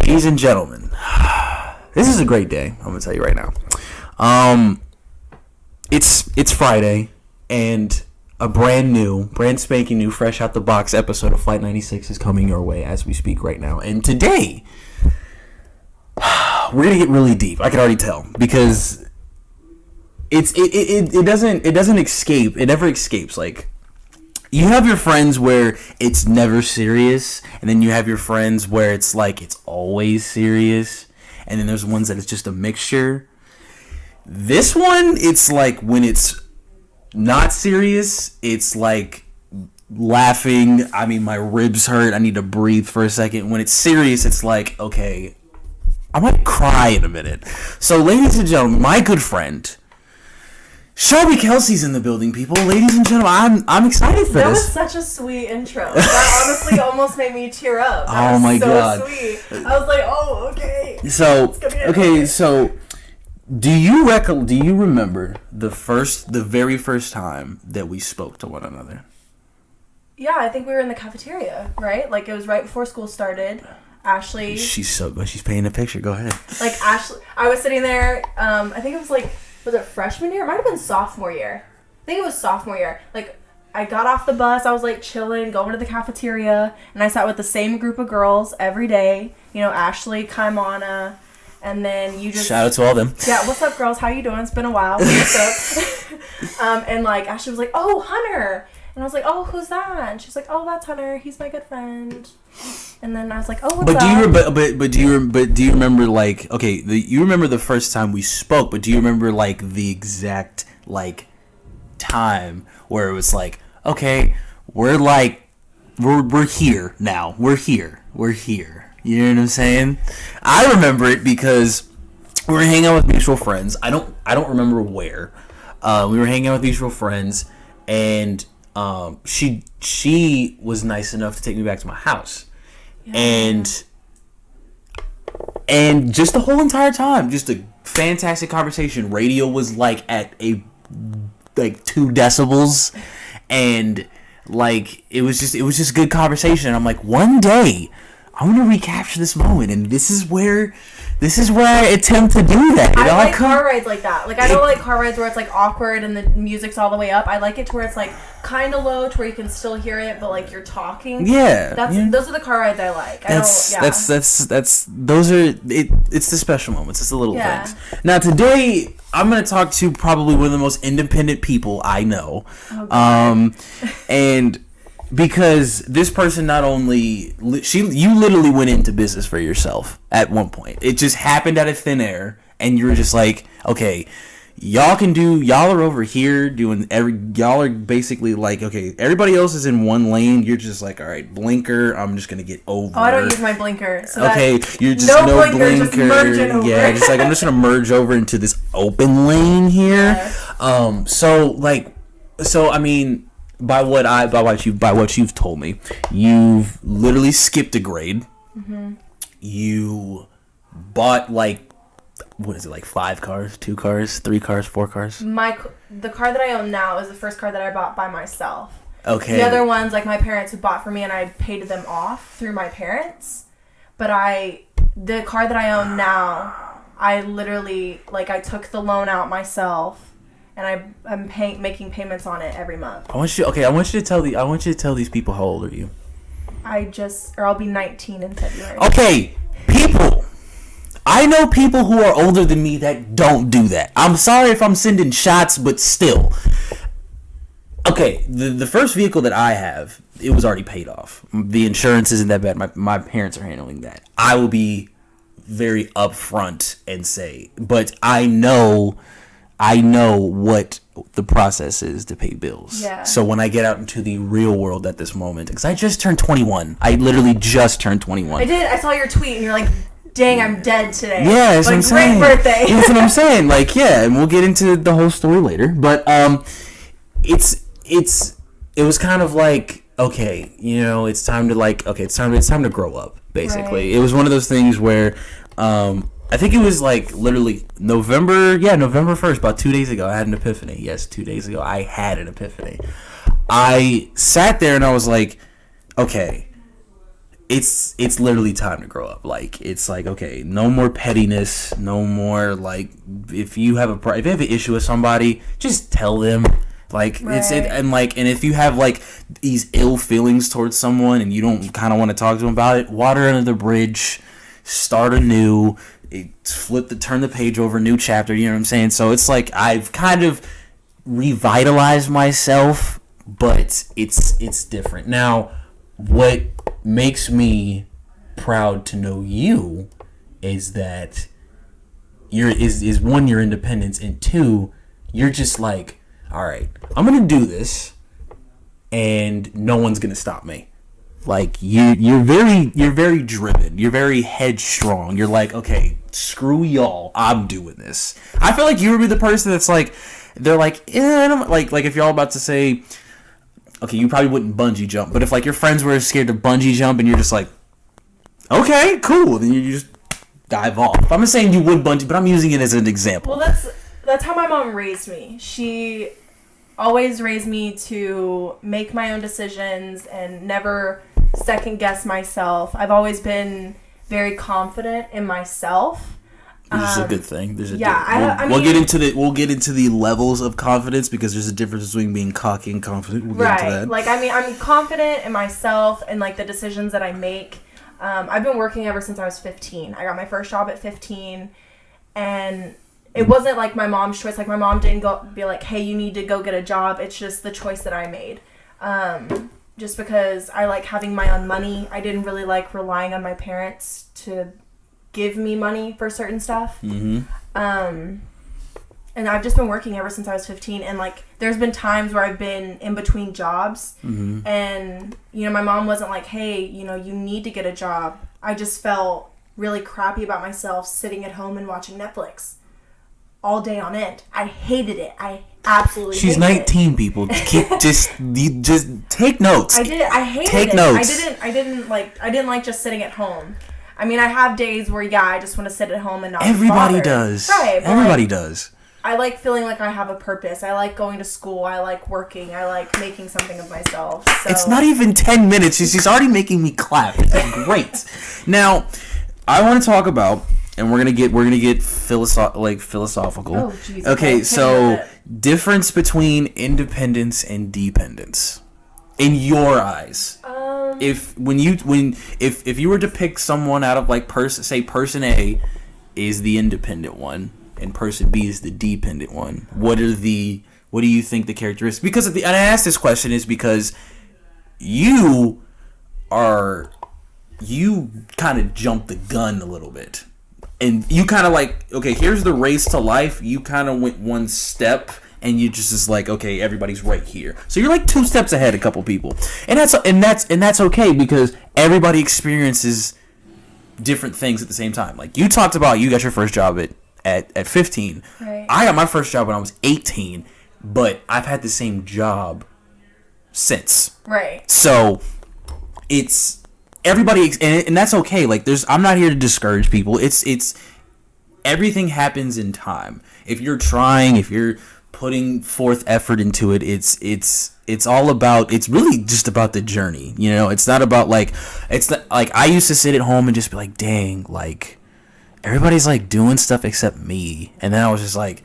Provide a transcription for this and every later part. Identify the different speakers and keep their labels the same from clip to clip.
Speaker 1: Ladies and gentlemen, this is a great day. I'm gonna tell you right now. It's Friday, and a brand spanking new, fresh out the box episode of Flight 96 is coming your way as we speak right now. And today, we're gonna get really deep. I can already tell because it doesn't escape. It never escapes. Like, you have your friends where it's never serious, and then you have your friends where it's like it's always serious, and then there's ones that it's just a mixture. This one, it's like when it's not serious, it's like laughing. I mean, my ribs hurt. I need to breathe for a second. When it's serious, it's like, okay, I might cry in a minute. So, ladies and gentlemen, my good friend Shelby Kelsey's in the building, people. Ladies and gentlemen, I'm excited for this.
Speaker 2: That was such a sweet intro. That honestly almost made me tear up.
Speaker 1: Oh my god.
Speaker 2: Sweet. I was like, oh, okay.
Speaker 1: So, so do you remember the very first time that we spoke to one another?
Speaker 2: Yeah, I think we were in the cafeteria, right? Like, it was right before school started. Ashley.
Speaker 1: She's painting a picture. Go ahead.
Speaker 2: Like, Ashley, I was sitting there, I think it was like, was it freshman year? It might have been sophomore year. I think it was sophomore year. Like, I got off the bus. I was, like, chilling, going to the cafeteria. And I sat with the same group of girls every day. You know, Ashley, Kaimana. And then you just...
Speaker 1: Shout out to all them.
Speaker 2: Yeah, what's up, girls? How you doing? It's been a while. What's up? And, like, Ashley was like, oh, Hunter. And I was like, oh, who's that? And she's like, oh, that's Hunter. He's my good friend. And then I was like, oh, what's up? Do you remember, like, okay, you remember the first time we spoke, but do you remember, like, the exact, like, time where it was like, okay, we're here now. We're here. You know what I'm saying? I remember it because we were hanging out with mutual friends. I don't remember where. We were hanging out with mutual friends, and she was nice enough to take me back to my house. Yeah. And just the whole entire time, just a fantastic conversation. Radio was like at a 2 decibels, and like it was just good conversation. I'm like, one day I'm gonna recapture this moment, and this is where I attempt to do that. I like car rides like that. Like, I don't like car rides where it's like awkward and the music's all the way up. I like it to where it's like kind of low, to where you can still hear it, but like you're talking.
Speaker 1: Yeah,
Speaker 2: those are the car rides I like.
Speaker 1: It's the special moments. It's the little things. Now today, I'm gonna talk to probably one of the most independent people I know, and because this person not only you literally went into business for yourself at one point. It just happened out of thin air, and you were just like, okay, y'all are over here doing y'all are basically like, okay, everybody else is in one lane, you're just like, all right, blinker, I'm just gonna get over.
Speaker 2: Oh, I don't use my blinker. So
Speaker 1: okay, you're just no blinker. Just merging over. Yeah, just like, I'm just gonna merge over into this open lane here. Yes. So I mean, by what you've told me, you've literally skipped a grade. Mm-hmm. You bought, like, what is it, like 5 cars, 2 cars, 3 cars, 4 cars?
Speaker 2: The car that I own now is the first car that I bought by myself.
Speaker 1: Okay.
Speaker 2: The other ones, like, my parents had bought for me, and I paid them off through my parents. But the car that I own now, I literally, like, I took the loan out myself. And I'm making payments on it every month.
Speaker 1: I want you to tell these people, how old are you?
Speaker 2: I'll be 19 in February.
Speaker 1: Okay, people. I know people who are older than me that don't do that. I'm sorry if I'm sending shots, but still. Okay, the first vehicle that I have, it was already paid off. The insurance isn't that bad. My parents are handling that. I will be very upfront and say, but I know what the process is to pay bills. Yeah. So when I get out into the real world at this moment, because I just turned 21. I literally just turned 21.
Speaker 2: I did. I saw your tweet, and you're like, dang, I'm dead today.
Speaker 1: Yeah, that's what I'm saying.
Speaker 2: Great birthday.
Speaker 1: That's what I'm saying. Like, yeah, and we'll get into the whole story later. But it was kind of like, okay, you know, it's time to grow up, basically. Right. It was one of those things where I think it was like literally November 1st, about 2 days ago, I had an epiphany. Yes, 2 days ago, I had an epiphany. I sat there and I was like, okay, it's literally time to grow up. Like, it's like, okay, no more pettiness, no more, like, if you have an issue with somebody, just tell them. Like, it's it, and like, and if you have like these ill feelings towards someone and you don't kind of want to talk to them about it, water under the bridge, start anew, turn the page over, new chapter. You know what I'm saying? So it's like I've kind of revitalized myself, but it's different now. What makes me proud to know you is that is one, your independence, and two, you're just like, all right, I'm gonna do this, and no one's gonna stop me. Like, you're very driven. You're very headstrong. You're like, okay, screw y'all, I'm doing this. I feel like you would be the person that's like, they're like, like if y'all about to say, okay, you probably wouldn't bungee jump, but if like your friends were scared to bungee jump and you're just like, okay, cool, then you just dive off. I'm not saying you would bungee, but I'm using it as an example.
Speaker 2: Well, that's how my mom raised me. She always raised me to make my own decisions and never second guess myself. I've always been very confident in myself.
Speaker 1: Which is a good thing.
Speaker 2: We'll
Speaker 1: get into the levels of confidence, because there's a difference between being cocky and confident. We'll get into that.
Speaker 2: Like, I mean, I'm confident in myself and like the decisions that I make. I've been working ever since I was 15. I got my first job at 15, and it wasn't like my mom's choice. Like, my mom didn't be like, hey, you need to go get a job. It's just the choice that I made. Just because I like having my own money. I didn't really like relying on my parents to give me money for certain stuff.
Speaker 1: Mm-hmm.
Speaker 2: And I've just been working ever since I was 15. And like, there's been times where I've been in between jobs.
Speaker 1: Mm-hmm.
Speaker 2: And, you know, my mom wasn't like, hey, you know, you need to get a job. I just felt really crappy about myself sitting at home and watching Netflix all day on end. I hated it. I absolutely
Speaker 1: She's
Speaker 2: hated
Speaker 1: 19,
Speaker 2: it.
Speaker 1: people. Just take notes.
Speaker 2: I did it. I hated
Speaker 1: take
Speaker 2: it.
Speaker 1: Notes.
Speaker 2: I didn't like just sitting at home. I mean, I have days where, yeah, I just want to sit at home and not
Speaker 1: Everybody
Speaker 2: bother.
Speaker 1: does.
Speaker 2: Right.
Speaker 1: Everybody does.
Speaker 2: I like feeling like I have a purpose. I like going to school. I like working. I like making something of myself. So.
Speaker 1: It's not even 10 minutes. She's already making me clap. It's great. Now, I want to talk about, and we're gonna get philosophical.
Speaker 2: Oh, jeez.
Speaker 1: Okay, so difference between independence and dependence in your eyes. If you were to pick someone out of like person A is the independent one and person B is the dependent one, what do you think the characteristics? Because and I ask this question is because you kind of jumped the gun a little bit. And you kind of like, okay, here's the race to life. You kind of went one step, and you just is like, okay, everybody's right here. So you're like 2 steps ahead of a couple people, and that's okay, because everybody experiences different things at the same time. Like, you talked about, you got your first job at 15.
Speaker 2: Right.
Speaker 1: I got my first job when I was 18, but I've had the same job since.
Speaker 2: Right.
Speaker 1: So it's everybody, and that's okay. Like, I'm not here to discourage people. It's everything happens in time. If you're trying, if you're putting forth effort into it, it's all about, it's really just about the journey. You know, it's not about like, it's not like I used to sit at home and just be like, dang, like everybody's like doing stuff except me. And then I was just like,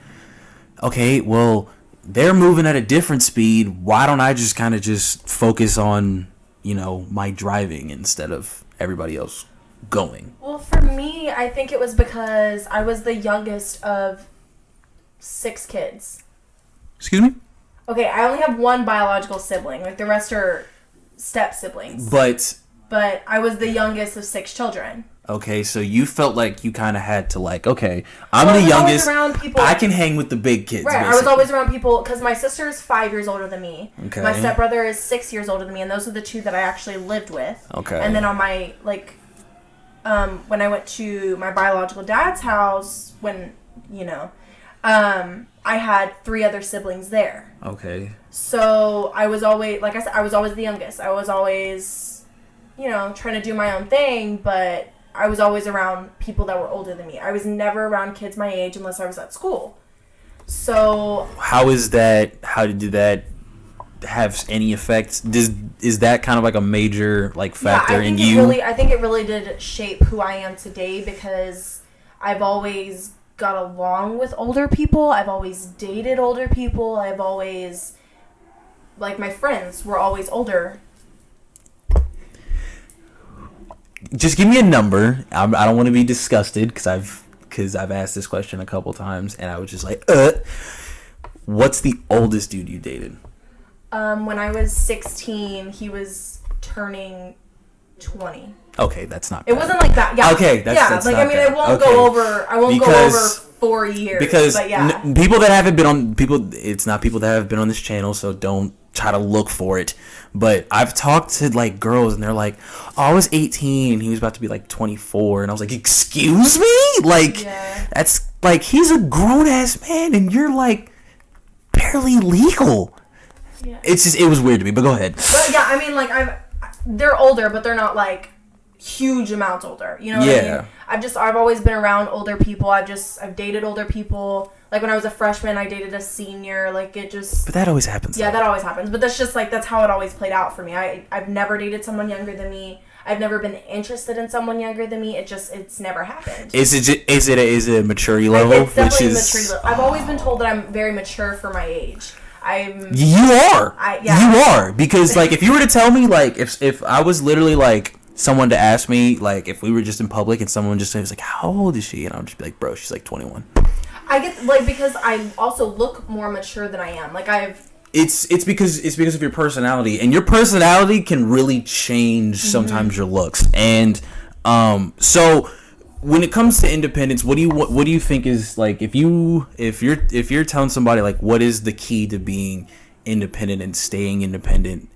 Speaker 1: okay, well, they're moving at a different speed. Why don't I just kind of just focus on, you know, my driving instead of everybody else going?
Speaker 2: Well, for me, I think it was because I was the youngest of 6 kids.
Speaker 1: Excuse me?
Speaker 2: Okay, I only have one biological sibling. Like, the rest are step siblings.
Speaker 1: But
Speaker 2: I was the youngest of 6 children.
Speaker 1: Okay, so you felt like you kind of had to, like, okay, I'm the youngest.
Speaker 2: Around people,
Speaker 1: I can hang with the big kids.
Speaker 2: Right,
Speaker 1: basically.
Speaker 2: I was always around people, because my sister is 5 years older than me.
Speaker 1: Okay.
Speaker 2: My stepbrother is 6 years older than me, and those are the 2 that I actually lived with.
Speaker 1: Okay.
Speaker 2: And then on my, like, when I went to my biological dad's house, when, you know, I had 3 other siblings there.
Speaker 1: Okay.
Speaker 2: So I was always, like I said, I was always the youngest. I was always, you know, trying to do my own thing, but I was always around people that were older than me. I was never around kids my age unless I was at school. So
Speaker 1: how did that have any effect? Is that kind of like a major like factor in you?
Speaker 2: I think it really did shape who I am today, because I've always got along with older people. I've always dated older people. I've always, like, my friends were always older.
Speaker 1: Just give me a number. I don't want to be disgusted because I've asked this question a couple times and I was just like, what's the oldest dude you dated?
Speaker 2: When I was 16, he was turning 20.
Speaker 1: Okay, that's not
Speaker 2: bad. It wasn't like that. Yeah.
Speaker 1: Okay, that's
Speaker 2: like,
Speaker 1: not
Speaker 2: I mean,
Speaker 1: bad.
Speaker 2: I won't go over 4 years.
Speaker 1: Because
Speaker 2: but yeah.
Speaker 1: People that haven't been on it's not people that have been on this channel, so don't try to look for it. But I've talked to like girls and they're like, oh, I was 18 and he was about to be like 24, and I was like, excuse me? Like, that's like, he's a grown ass man and you're like barely legal. Yeah. It was weird to me, but go ahead.
Speaker 2: But yeah, I mean, like, they're older, but they're not like huge amounts older. You know what I mean? I've always been around older people. I've dated older people. Like, when I was a freshman, I dated a senior. Like, it just...
Speaker 1: But that always happens.
Speaker 2: Yeah, that always happens. But that's just, like, that's how it always played out for me. I've never dated someone younger than me. I've never been interested in someone younger than me. It's never happened.
Speaker 1: Is it a maturity level?
Speaker 2: It's definitely a maturity level. I've always been told that I'm very mature for my age.
Speaker 1: You are. You are. Because, like, if you were to tell me, like, if I was literally, like, someone to ask me, like, if we were just in public and someone just was like, how old is she? And I would just be like, bro, she's like 21.
Speaker 2: I get, like, because I also look more mature than I am. Like,
Speaker 1: It's because of your personality, and your personality can really change sometimes your looks. And so when it comes to independence, what do you think is, like, if you're telling somebody, like, what is the key to being independent and staying independent,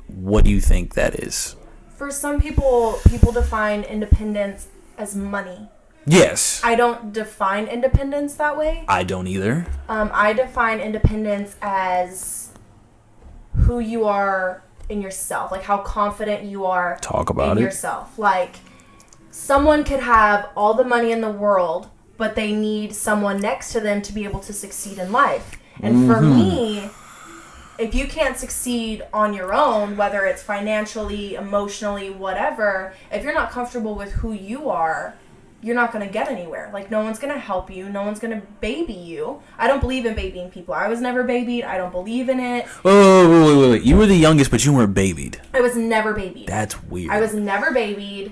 Speaker 1: what do you think that is?
Speaker 2: For some people define independence as money.
Speaker 1: Yes.
Speaker 2: I don't define independence that way.
Speaker 1: I don't either.
Speaker 2: I define independence as who you are in yourself, like how confident you are in yourself. Like, someone could have all the money in the world, but they need someone next to them to be able to succeed in life. And for me, if you can't succeed on your own, whether it's financially, emotionally, whatever, if you're not comfortable with who you are, you're not going to get anywhere. Like, no one's going to help you. No one's going to baby you. I don't believe in babying people. I was never babied. I don't believe in it.
Speaker 1: Wait. You were the youngest, but you weren't babied.
Speaker 2: I was never babied.
Speaker 1: That's weird.
Speaker 2: I was never babied.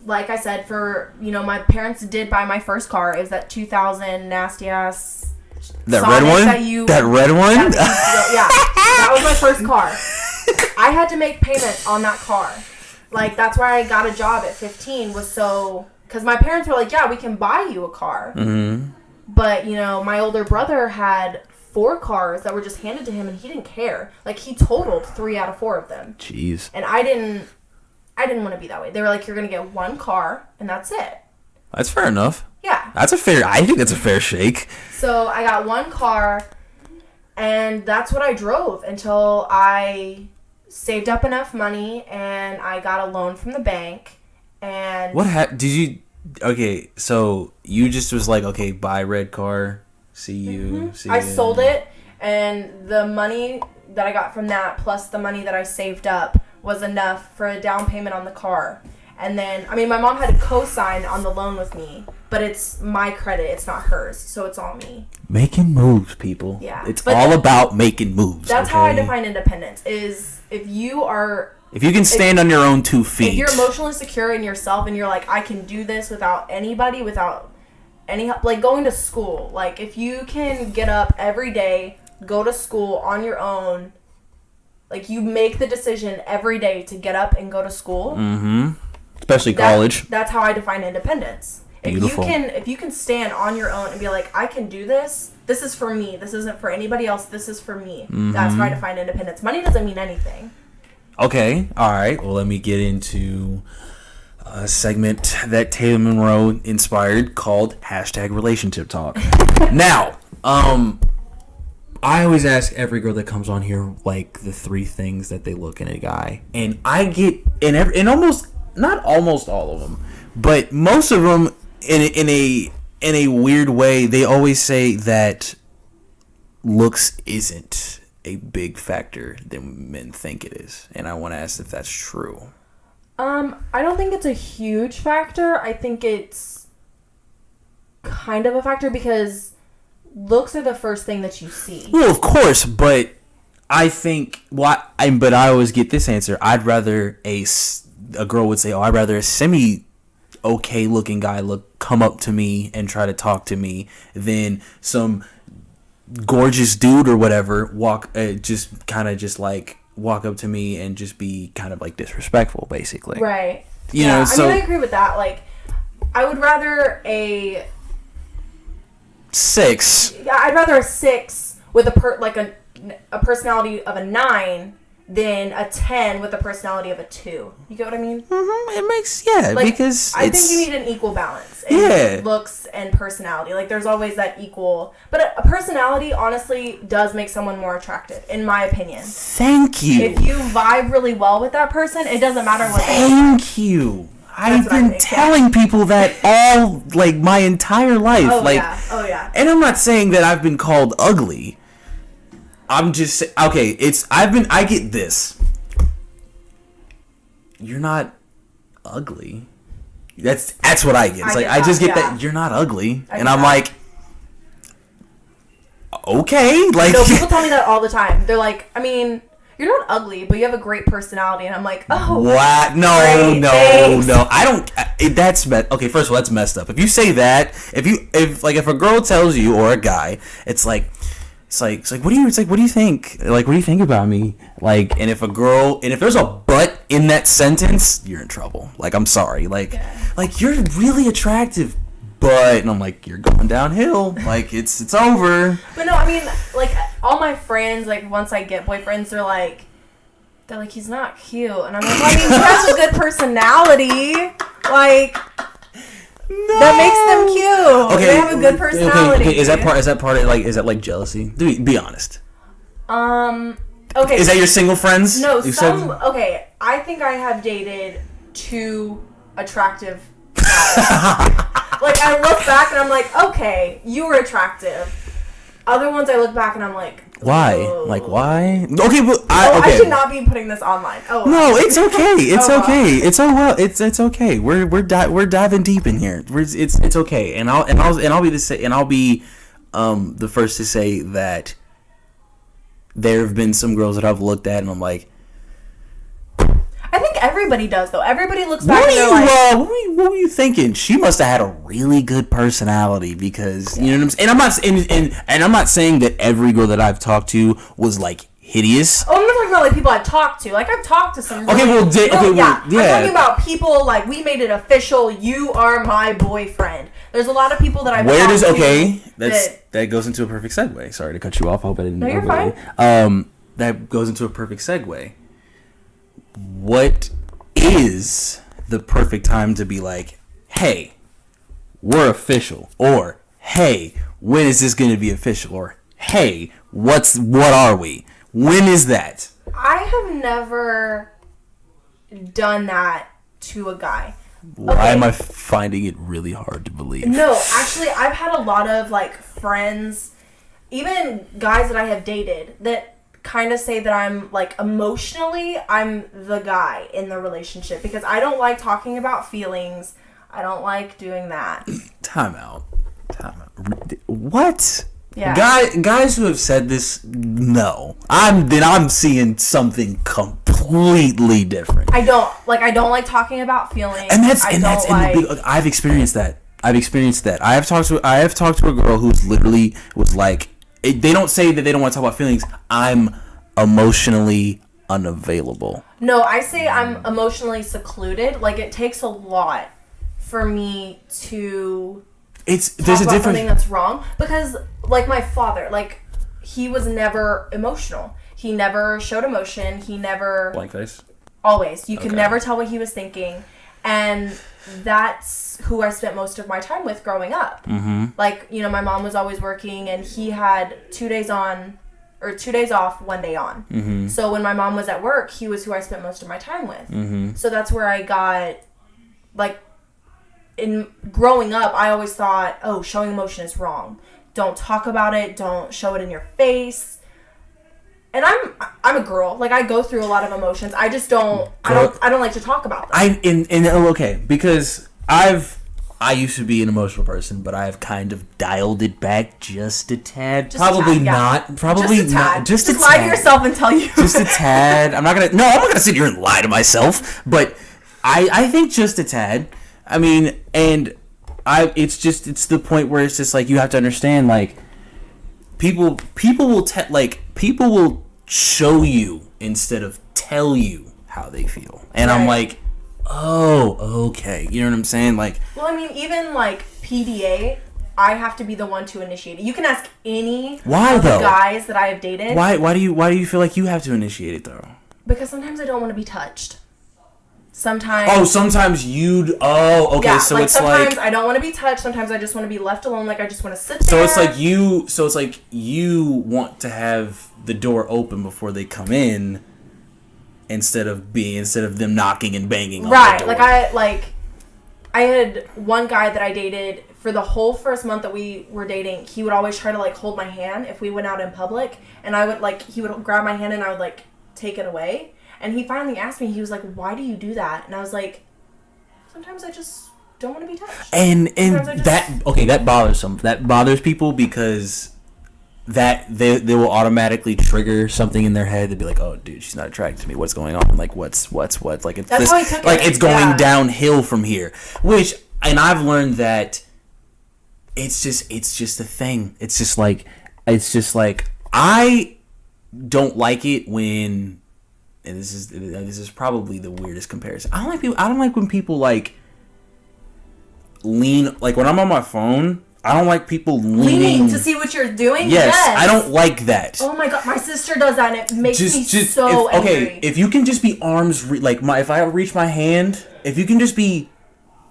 Speaker 2: Like I said, my parents did buy my first car. It was that 2000 nasty ass
Speaker 1: That red one? That red one?
Speaker 2: Yeah. That was my first car. I had to make payments on that car. Like, that's why I got a job at 15, because my parents were like, yeah, we can buy you a car. Mm-hmm. But, my older brother had 4 cars that were just handed to him, and he didn't care. Like, he totaled 3 out of 4 of them.
Speaker 1: Jeez.
Speaker 2: And I didn't want to be that way. They were like, you're going to get 1 car, and that's it.
Speaker 1: That's fair enough.
Speaker 2: Yeah.
Speaker 1: I think that's a fair shake.
Speaker 2: So I got 1 car, and that's what I drove until I saved up enough money, and I got a loan from the bank. And
Speaker 1: what happened? Okay, so you just was like, okay, buy red car, see you.
Speaker 2: I sold it, and the money that I got from that, plus the money that I saved up, was enough for a down payment on the car. And then, my mom had to co-sign on the loan with me, but it's my credit, it's not hers, so it's all me.
Speaker 1: Making moves, people.
Speaker 2: Yeah.
Speaker 1: It's all about making moves.
Speaker 2: That's how I define independence, is if you
Speaker 1: can stand on your own 2 feet.
Speaker 2: If you're emotionally secure in yourself and you're like, I can do this without anybody, without any help, like going to school. Like, if you can get up every day, go to school on your own, like, you make the decision every day to get up and go to school. Mm-hmm.
Speaker 1: Especially college.
Speaker 2: That's how I define independence.
Speaker 1: Beautiful.
Speaker 2: If you can stand on your own and be like, I can do this. This is for me. This isn't for anybody else. This is for me. Mm-hmm. That's how I define independence. Money doesn't mean anything.
Speaker 1: Okay. All right. Well, let me get into a segment that Taylor Monroe inspired called #Relationship Talk. Now, I always ask every girl that comes on here, like, the 3 things that they look in a guy, and I get in almost not almost all of them, but most of them in a weird way, they always say that looks isn't a big factor than men think it is. And I want to ask if that's true.
Speaker 2: I don't think it's a huge factor. I think it's kind of a factor because looks are the first thing that you see.
Speaker 1: Well, of course, but I think but I always get this answer. I'd rather a girl would say, "Oh, I'd rather a semi okay looking guy come up to me and try to talk to me than some gorgeous dude or whatever walk up to me and just be kind of like disrespectful, basically."
Speaker 2: Right.
Speaker 1: You know, so
Speaker 2: I agree with that. Like, I would rather a
Speaker 1: 6.
Speaker 2: Yeah, I'd rather a 6 with a personality of a 9 than a 10 with a personality of a 2. You get what I mean?
Speaker 1: Mm-hmm. It makes because
Speaker 2: I think you need an equal balance in looks and personality. Like, there's always that equal, but a personality honestly does make someone more attractive, in my opinion.
Speaker 1: Thank you.
Speaker 2: If you vibe really well with that person, it doesn't matter what.
Speaker 1: Thank you. I've been telling people that all like my entire life.
Speaker 2: Oh yeah.
Speaker 1: And I'm not saying that I've been called ugly. I'm just okay. I get this. You're not ugly. That's what I get. It's I just get that you're not ugly, and I'm like, okay. Like,
Speaker 2: no, people tell me that all the time. They're like, I mean, you're not ugly, but you have a great personality, and I'm like, oh,
Speaker 1: what? No. I don't. Okay. First of all, that's messed up. If you say that, if a girl tells you or a guy, it's like what do you think? Like, what do you think about me? Like, and if there's a but in that sentence, you're in trouble. Like, I'm sorry. Like you're really attractive, but, and I'm like, you're going downhill. Like, it's over.
Speaker 2: But no, I mean, like, all my friends, like, once I get boyfriends, they're like, he's not cute, and I'm like, well, I mean, he has a good personality. Like, no. That makes them cute. Okay, they have a good personality.
Speaker 1: Okay. Is that part of, like, is that like jealousy? Be honest.
Speaker 2: Okay.
Speaker 1: Is that your single friends?
Speaker 2: No, okay. I think I have dated 2 attractive guys. Like, I look back and I'm like, okay, you were attractive. Other ones I look back and I'm like,
Speaker 1: why?
Speaker 2: Whoa.
Speaker 1: Like, why? Okay, but
Speaker 2: I should not be putting this online. Oh,
Speaker 1: no, it's okay. It's okay. It's it's okay. We're diving deep in here. It's okay. And I'll be the first to say that there have been some girls that I've looked at and I'm like,
Speaker 2: I think everybody does, though. Everybody looks back and they're like,
Speaker 1: what were you thinking? She must have had a really good personality because, you know what I'm saying? And I'm not saying that every girl that I've talked to was, like, hideous.
Speaker 2: Oh, I'm not talking about, like, people I've talked to. Like, I've talked to some
Speaker 1: really,
Speaker 2: I'm talking about people, like, we made it official. You are my boyfriend. There's a lot of people that I've talked to.
Speaker 1: That goes into a perfect segue. Sorry to cut you off. I hope I didn't.
Speaker 2: No, you're fine.
Speaker 1: That goes into a perfect segue. What is the perfect time to be like, hey, we're official, or hey, when is this going to be official, or hey, what are we? When is that?
Speaker 2: I have never done that to a guy.
Speaker 1: Why am I finding it really hard to believe?
Speaker 2: No, actually, I've had a lot of, like, friends, even guys that I have dated, that kind of say that I'm, like, emotionally, I'm the guy in the relationship because I don't like talking about feelings. I don't like doing that. Time out.
Speaker 1: What?
Speaker 2: Yeah.
Speaker 1: Guys who have said this, no. I'm seeing something completely different.
Speaker 2: I don't like talking about feelings.
Speaker 1: I've experienced that. I have talked to a girl who's literally was like, they don't say that they don't want to talk about feelings. I'm emotionally unavailable.
Speaker 2: No, I say I'm emotionally secluded. Like, it takes a lot for me to there's a difference. Something that's wrong because, like, my father, like, he was never emotional. He never showed emotion. He never
Speaker 1: blank face.
Speaker 2: Always, you could never tell what he was thinking, and that's who I spent most of my time with growing up.
Speaker 1: Mm-hmm.
Speaker 2: Like, you know, my mom was always working, and he had 2 days on, or 2 days off, 1 day on.
Speaker 1: Mm-hmm.
Speaker 2: So when my mom was at work, he was who I spent most of my time with.
Speaker 1: Mm-hmm.
Speaker 2: So that's where I got, like, in growing up, I always thought, oh, showing emotion is wrong. Don't talk about it. Don't show it in your face. And I'm a girl. Like, I go through a lot of emotions. I just don't. I don't like to talk about them.
Speaker 1: Okay, because I used to be an emotional person, but I've kind of dialed it back just a tad. Probably not. Probably not. Just
Speaker 2: lie to yourself and tell you.
Speaker 1: Just a tad. I'm not gonna sit here and lie to myself. But I think just a tad. I mean, and it's the point where it's just like you have to understand, like, people will show you instead of tell you how they feel, and right. I'm like, oh, okay, you know what I'm saying? Like,
Speaker 2: well, I mean, even like PDA, I have to be the one to initiate it. You can ask any of the guys that I have dated.
Speaker 1: Why do you feel like you have to initiate it though?
Speaker 2: Because sometimes I don't want to be touched. Sometimes.
Speaker 1: Oh, sometimes you'd. Oh, okay. Yeah, so
Speaker 2: like
Speaker 1: it's
Speaker 2: sometimes I don't want to be touched. Sometimes I just want to be left alone. Like I just want to sit there.
Speaker 1: So it's like you. So it's like you want to have the door open before they come in, instead of them knocking and banging on the door.
Speaker 2: Like I had one guy that I dated for the whole first month that we were dating. He would always try to like hold my hand if we went out in public, and I would he would grab my hand and I would like take it away. And he finally asked me, he was like, why do you do that? And I was like, sometimes I just don't want to be touched.
Speaker 1: And that bothers some. That bothers people because that they will automatically trigger something in their head. They'd be like, oh, dude, she's not attracted to me. What's going on? Like, what's like it's
Speaker 2: That's
Speaker 1: this, like it's going downhill from here. And I've learned that it's just a thing. It's just like I don't like it when. And this is probably the weirdest comparison. I don't like when people like lean, like when I'm on my phone. I don't like people leaning
Speaker 2: to see what you're doing.
Speaker 1: Yes, I don't like that.
Speaker 2: Oh my god, my sister does that, and it makes me so angry.
Speaker 1: Okay, if you can just be if I reach my hand, if you can just be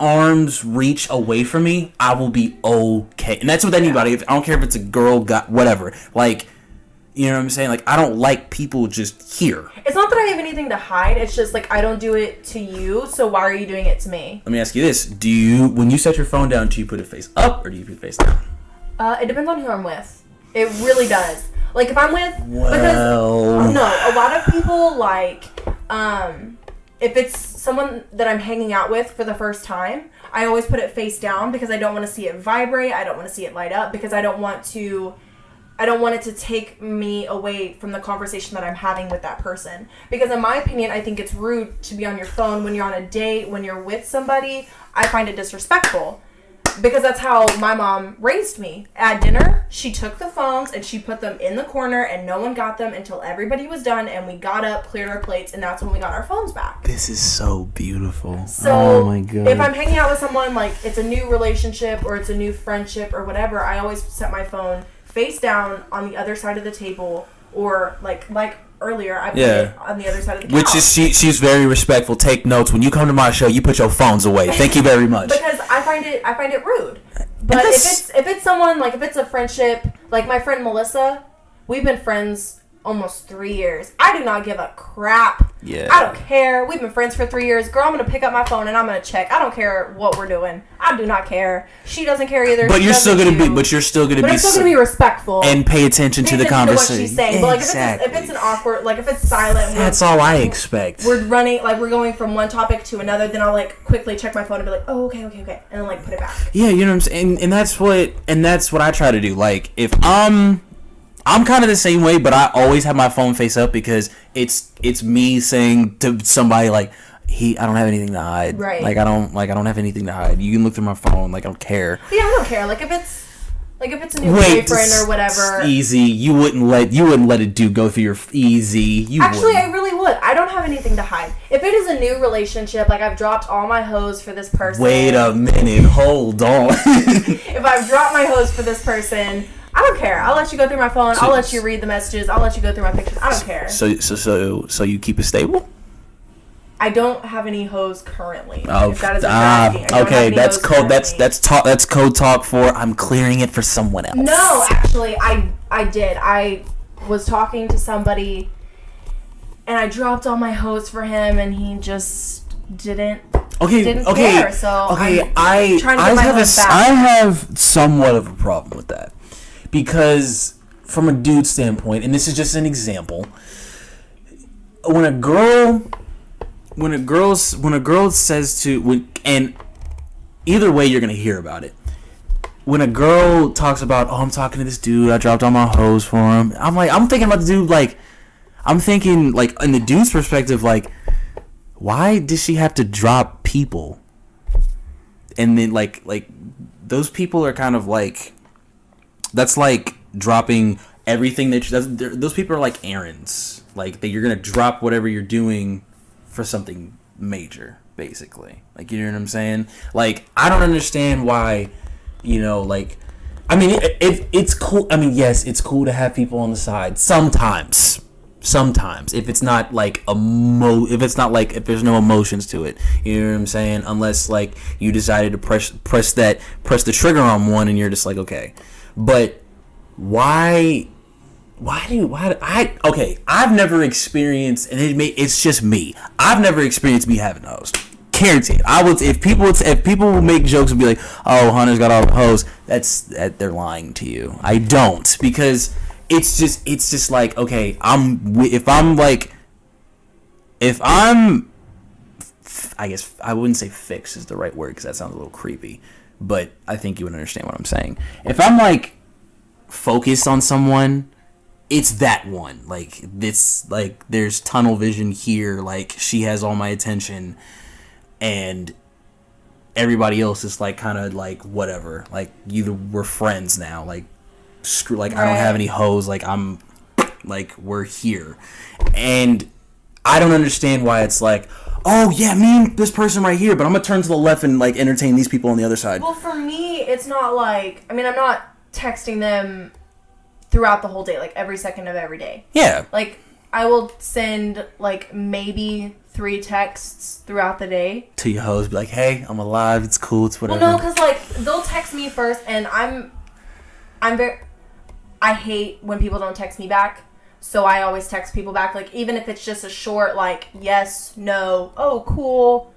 Speaker 1: arms reach away from me, I will be okay. And that's with anybody. I don't care if it's a girl, guy, whatever. Like. You know what I'm saying? Like, I don't like people just here.
Speaker 2: It's not that I have anything to hide. It's just, like, I don't do it to you, so why are you doing it to me?
Speaker 1: Let me ask you this. When you set your phone down, do you put it face up or do you put it face down?
Speaker 2: It depends on who I'm with. It really does. Like, if I'm with...
Speaker 1: Well...
Speaker 2: No, a lot of people, like, if it's someone that I'm hanging out with for the first time, I always put it face down because I don't want to see it vibrate. I don't want to see it light up because I don't want it to take me away from the conversation that I'm having with that person. Because in my opinion, I think it's rude to be on your phone when you're on a date, when you're with somebody. I find it disrespectful. Because that's how my mom raised me. At dinner, she took the phones and she put them in the corner and no one got them until everybody was done and we got up, cleared our plates, and that's when we got our phones back.
Speaker 1: This is so beautiful.
Speaker 2: So,
Speaker 1: oh my God.
Speaker 2: If I'm hanging out with someone, like it's a new relationship or it's a new friendship or whatever, I always set my phone face down on the other side of the table, or like earlier, I put it on the other side of the couch.
Speaker 1: Which is she's very respectful. Take notes when you come to my show. You put your phones away. Thank you very much.
Speaker 2: Because I find it rude. But if it's someone, like if it's a friendship, like my friend Melissa, we've been friends almost 3 years. I do not give a crap.
Speaker 1: Yeah.
Speaker 2: I don't care. We've been friends for 3 years. Girl, I'm going to pick up my phone and I'm going to check. I don't care what we're doing. I do not care. She doesn't care either.
Speaker 1: But you're still going to be
Speaker 2: respectful
Speaker 1: and pay attention to the conversation.
Speaker 2: To what she's saying. Exactly. But like if it's an awkward, like if it's silent,
Speaker 1: that's all I expect.
Speaker 2: We're running, like we're going from one topic to another, then I'll like quickly check my phone and be like, "Oh, okay." And then like put it back.
Speaker 1: Yeah, you know what I'm saying? And that's what I try to do. Like if I'm kind of the same way, but I always have my phone face up because it's me saying to somebody like, I don't have anything to hide.
Speaker 2: Right.
Speaker 1: Like I don't have anything to hide. You can look through my phone. Like I don't care.
Speaker 2: Yeah, I don't care. Like if it's a new boyfriend or whatever.
Speaker 1: Easy. You wouldn't let it go through your easy.
Speaker 2: Actually, I really would. I don't have anything to hide. If it is a new relationship, like I've dropped all my hoes for this person.
Speaker 1: Wait a minute. Hold on.
Speaker 2: If I've dropped my hoes for this person, I don't care. I'll let you go through my phone. I'll let you read the messages. I'll let you go through my pictures. I don't care.
Speaker 1: So you keep it stable?
Speaker 2: I don't have any hoes currently.
Speaker 1: Oh,
Speaker 2: if that is
Speaker 1: okay. That's code. That's code talk for I'm clearing it for someone else.
Speaker 2: No, actually, I did. I was talking to somebody, and I dropped all my hoes for him, and he just didn't care. So
Speaker 1: I have somewhat of a problem with that because from a dude standpoint, and this is just an example, when a girl says to, and either way you're gonna hear about it. When a girl talks about, oh, I'm talking to this dude, I dropped all my hoes for him. I'm thinking about the dude, like, I'm thinking, like, in the dude's perspective, like, why does she have to drop people? And then, like those people are kind of like, that's like dropping everything those people are like errands. Like, you're gonna drop whatever you're doing for something major, basically. Like, you know what I'm saying? Like, I don't understand why, you know, like, I mean, it's cool. I mean, yes, it's cool to have people on the side sometimes. If it's not like if there's no emotions to it, you know what I'm saying? Unless, like, you decided to press the trigger on one and you're just like, okay. But why I've never experienced, and it's just me. I've never experienced me having a host. Guaranteed. If people make jokes and be like, "Oh, Hunter's got all the hoes," they're lying to you. I don't, because it's just like, okay, I guess I wouldn't say fix is the right word because that sounds a little creepy, but I think you would understand what I'm saying. If I'm like focused on someone, it's that one. Like, this, like, there's tunnel vision here. Like, she has all my attention, and everybody else is like kind of like whatever. Like, we're friends now. Like, screw. Like, right. I don't have any hoes. Like, we're here, and I don't understand why it's like, oh yeah, me and this person right here, but I'm gonna turn to the left and like entertain these people on the other side.
Speaker 2: Well, for me, it's not like, I mean, I'm not texting them throughout the whole day, like every second of every day.
Speaker 1: Yeah.
Speaker 2: Like, I will send like maybe 3 texts throughout the day
Speaker 1: to your hoes, be like, hey, I'm alive, it's cool, it's whatever.
Speaker 2: Well, no, because like they'll text me first, and I hate when people don't text me back. So I always text people back, like, even if it's just a short, like, yes, no, oh, cool,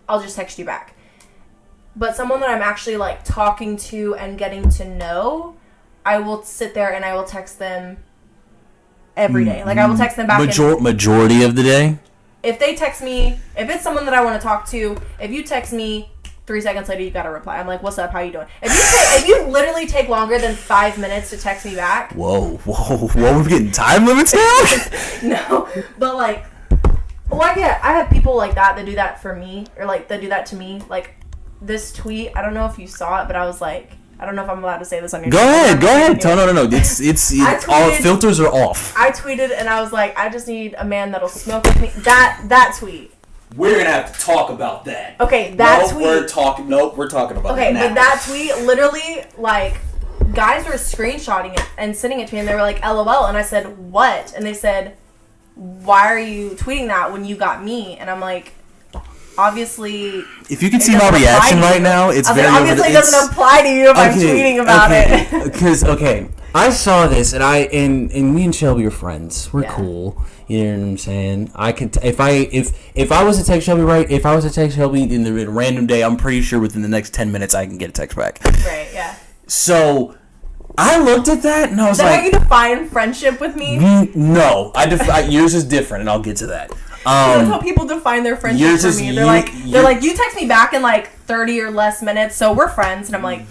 Speaker 2: I'll just text you back. But someone that I'm actually, like, talking to and getting to know, I will sit there and I will text them every day. Like, I will text them back.
Speaker 1: Majority of the day?
Speaker 2: If they text me, if it's someone that I want to talk to, if you text me, 3 seconds later, you gotta reply. I'm like, what's up? How you doing? If you literally take longer than 5 minutes to text me back.
Speaker 1: Whoa, we're getting time limits now?
Speaker 2: No, but like, well, I have people like that do that for me, or like that do that to me. Like, this tweet, I don't know if you saw it, but I was like, I don't know if I'm allowed to say this on your.
Speaker 1: Go ahead. No. It's all filters are off.
Speaker 2: I tweeted and I was like, I just need a man that'll smoke with me. That tweet.
Speaker 1: We're going to have to talk about that.
Speaker 2: Okay, tweet.
Speaker 1: We're talking about that now.
Speaker 2: Okay, but that tweet, literally, like, guys were screenshotting it and sending it to me, and they were like, LOL, and I said, what? And they said, why are you tweeting that when you got me? And I'm like, obviously...
Speaker 1: If you can see my reaction right now, it's very...
Speaker 2: Obviously, it doesn't apply to you if I'm tweeting about it.
Speaker 1: Because, I saw this, and me and Shelby are friends. We're cool. You know what I'm saying? I could if I was to text Shelby in the random day, I'm pretty sure within the next 10 minutes I can get a text back.
Speaker 2: Right. Yeah.
Speaker 1: So I looked at that and I was like,
Speaker 2: "Is that how you define friendship with me?"
Speaker 1: No, yours is different, and I'll get to that.
Speaker 2: That's how people define their friendship for me. They're like, you text me back in like 30 or less minutes, so we're friends, and I'm like.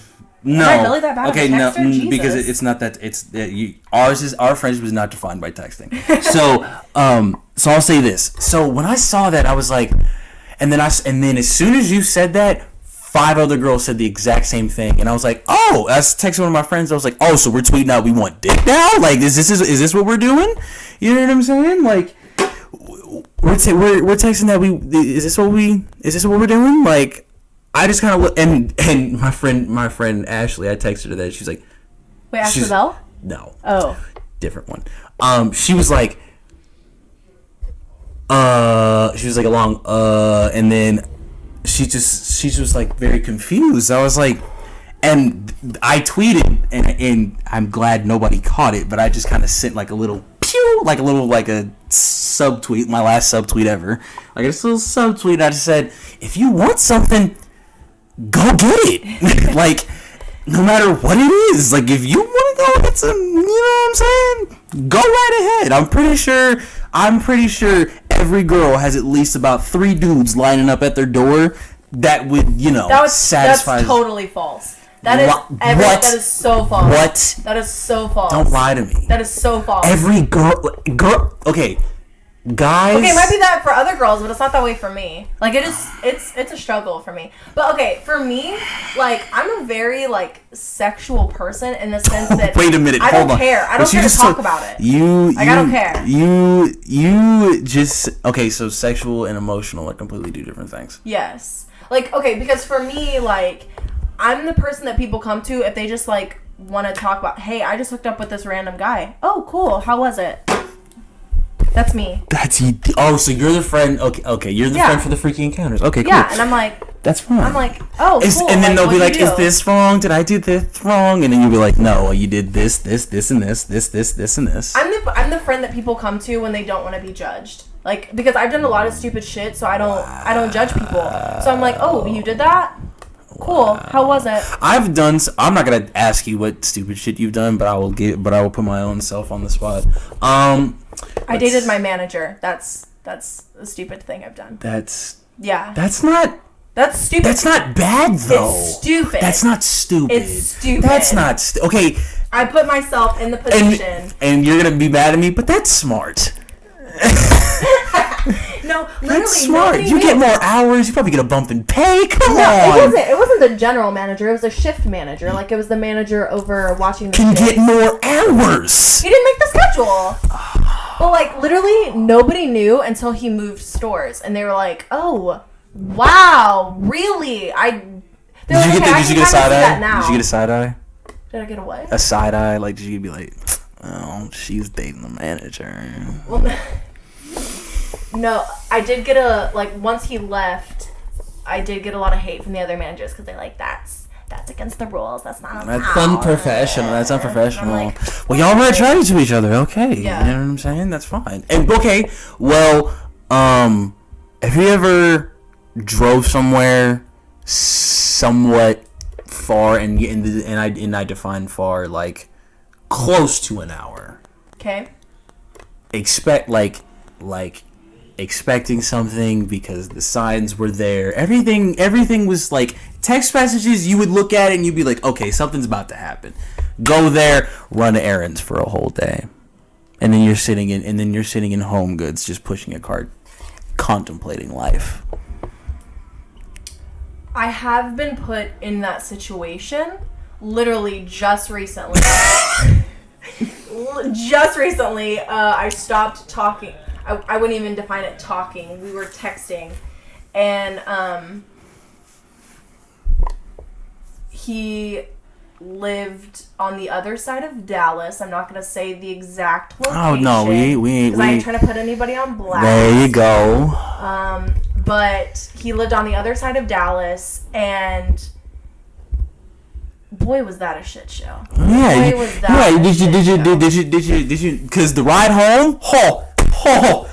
Speaker 1: No.
Speaker 2: Is that really that bad?
Speaker 1: Okay, no, because it's not that. Our friendship is not defined by texting. So I'll say this. So when I saw that, I was like, and then as soon as you said that, 5 other girls said the exact same thing, and I was like, oh, I was texting one of my friends. I was like, oh, so we're tweeting out we want dick now? Like, is this what we're doing? You know what I'm saying? Like, we're texting that is this what we're doing? Like. I just kind of look, and my friend Ashley, I texted her that. She's like,
Speaker 2: wait, Ashley Bell?
Speaker 1: No.
Speaker 2: Oh.
Speaker 1: Different one. She was like, along, and then she's just like very confused. I was like, and I tweeted, and I'm glad nobody caught it, but I just kind of sent like a little pew, like a subtweet, my last subtweet ever. Like, this little subtweet, I just said, if you want something, go get it. Like, no matter what it is. Like, if you want go get some, you know what I'm saying? Go right ahead. I'm pretty sure every girl has at least about 3 dudes lining up at their door that would, satisfy.
Speaker 2: That's totally false. That is so false.
Speaker 1: What?
Speaker 2: That is so false.
Speaker 1: Don't lie to me.
Speaker 2: That is so false.
Speaker 1: Every girl, okay, guys.
Speaker 2: Okay, it might be that for other girls, but it's not that way for me. Like, it's a struggle for me. But okay, for me, like, I'm a very, like, sexual person in the sense that
Speaker 1: wait a minute,
Speaker 2: I don't care. I don't care to talk about it. I don't care.
Speaker 1: You just okay. So sexual and emotional are completely 2 different things.
Speaker 2: Yes. Like, okay, because for me, like, I'm the person that people come to if they just, like, want to talk about, hey, I just hooked up with this random guy. Oh, cool. How was it? That's me.
Speaker 1: So you're the friend. Okay, you're the friend for the freaky encounters. Okay, cool.
Speaker 2: Yeah, and I'm like,
Speaker 1: that's fine.
Speaker 2: I'm like, oh, cool.
Speaker 1: And then they'll be like, is this wrong? Did I do this wrong? And then you'll be like, no, you did this, and this, and this.
Speaker 2: I'm the friend that people come to when they don't want to be judged. Like, because I've done a lot of stupid shit, so I don't judge people. So I'm like, oh, you did that? Cool. How was it?
Speaker 1: I'm not gonna ask you what stupid shit you've done, but I will put my own self on the spot.
Speaker 2: I dated my manager. That's a stupid thing I've done. That's stupid.
Speaker 1: That's not bad though.
Speaker 2: It's stupid.
Speaker 1: That's not stupid.
Speaker 2: It's stupid.
Speaker 1: That's not okay.
Speaker 2: I put myself in the position.
Speaker 1: And you're gonna be mad at me, but that's smart.
Speaker 2: No, literally,
Speaker 1: that's smart. You get more hours. You probably get a bump in pay. Come
Speaker 2: on. It wasn't the general manager. It was a shift manager. Like, it was the manager over watching the
Speaker 1: Can get more hours.
Speaker 2: He didn't make the schedule. But, like, literally nobody knew until he moved stores, and they were like, "Oh, wow, really?"
Speaker 1: Did you get a side eye? Did you get a side eye?
Speaker 2: Did I get a what?
Speaker 1: A side eye. Like, did you be like, "Oh, she's dating the manager"?
Speaker 2: Well, no, I did get once he left, I did get a lot of hate from the other managers because they're like, that's against the rules. That's not allowed.
Speaker 1: That's unprofessional. That's unprofessional. Like, well, y'all were attracted to each other. Okay. Yeah. You know what I'm saying? That's fine. And okay, well, have you ever drove somewhere somewhat far, and I define far like close to an hour.
Speaker 2: Okay.
Speaker 1: Expecting something because the signs were there. Everything was like text messages. You would look at it and you'd be like, okay, something's about to happen. Go there, run errands for a whole day, and then you're sitting in Home Goods just pushing a cart, contemplating life.
Speaker 2: I have been put in that situation literally just recently. I stopped talking. I wouldn't even define it talking. We were texting. And he lived on the other side of Dallas. I'm not going to say the exact location.
Speaker 1: Oh, no. We ain't.
Speaker 2: Because I ain't trying to put anybody on blast.
Speaker 1: There you go.
Speaker 2: But he lived on the other side of Dallas, and boy, was that a shit show.
Speaker 1: Yeah. Boy, was that Did you? Because the ride home,
Speaker 2: Well,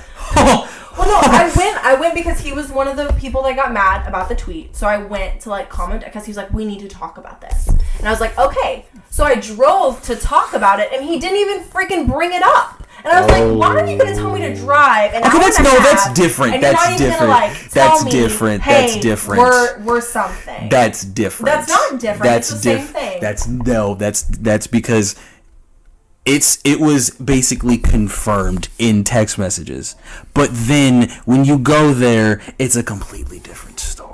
Speaker 2: no, I went because he was one of the people that got mad about the tweet. So I went to like comment because he was like, we need to talk about this. And I was like, okay. So I drove to talk about it, and he didn't even freaking bring it up. And I was like, why are you going to tell me to drive? And
Speaker 1: that's different.
Speaker 2: And
Speaker 1: that's
Speaker 2: you're not even
Speaker 1: different.
Speaker 2: Gonna, like,
Speaker 1: that's
Speaker 2: me,
Speaker 1: different.
Speaker 2: Hey,
Speaker 1: that's different.
Speaker 2: We're something.
Speaker 1: That's different.
Speaker 2: That's not different.
Speaker 1: That's
Speaker 2: it's the same thing.
Speaker 1: That's because it was basically confirmed in text messages. But then when you go there, it's a completely different story.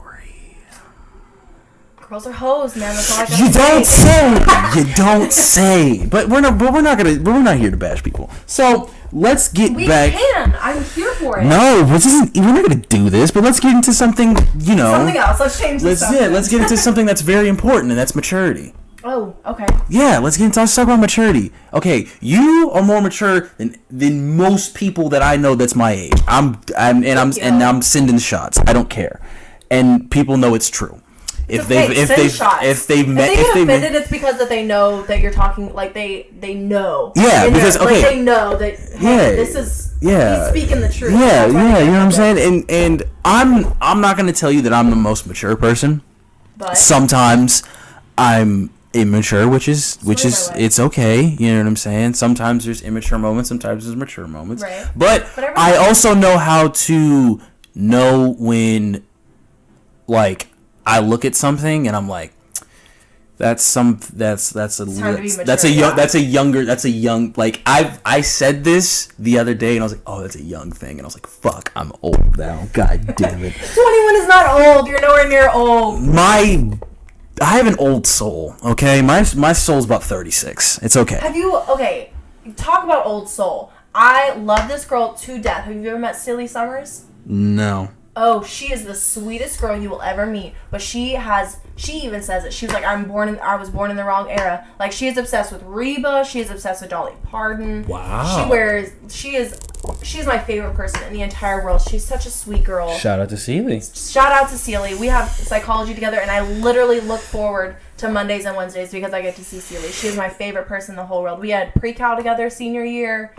Speaker 2: Girls are hoes, man. That's all I
Speaker 1: gotta say. You don't say. But we're not here to bash people. So let's get back.
Speaker 2: We can. I'm here for it.
Speaker 1: No, we're not gonna do this. But let's get into something. Something
Speaker 2: else. Let's change the subject.
Speaker 1: Yeah, let's get into something that's very important, and that's maturity.
Speaker 2: Oh, okay.
Speaker 1: Yeah, let's talk about maturity. Okay, you are more mature than most people that I know that's my age. I'm sending shots. I don't care, and people know it's true. If they've met,
Speaker 2: it's because that they know that you're talking like they know.
Speaker 1: Yeah, because
Speaker 2: like they know that this is he's speaking the truth.
Speaker 1: Yeah, you know what I'm saying. And I'm not gonna tell you that I'm the most mature person. But sometimes I'm immature, which is it's okay. You know what I'm saying? Sometimes there's immature moments, sometimes there's mature moments.
Speaker 2: Right.
Speaker 1: But I also know how to know when, like, I look at something and I'm like, that's a young like I said this the other day and I was like, oh, that's a young thing, and I was like, fuck, I'm old now. God damn it.
Speaker 2: 21 is not old. You're nowhere near old.
Speaker 1: I have an old soul, okay? My soul's about 36. It's okay.
Speaker 2: Okay, talk about old soul. I love this girl to death. Have you ever met Silly Summers?
Speaker 1: No.
Speaker 2: Oh, she is the sweetest girl you will ever meet. But she even says it. She was like, I was born in the wrong era. Like, she is obsessed with Reba. She is obsessed with Dolly Parton.
Speaker 1: Wow.
Speaker 2: She is my favorite person in the entire world. She's such a sweet girl.
Speaker 1: Shout out to Celie.
Speaker 2: We have psychology together, and I literally look forward to Mondays and Wednesdays because I get to see Celie. She is my favorite person in the whole world. We had pre-cal together senior year.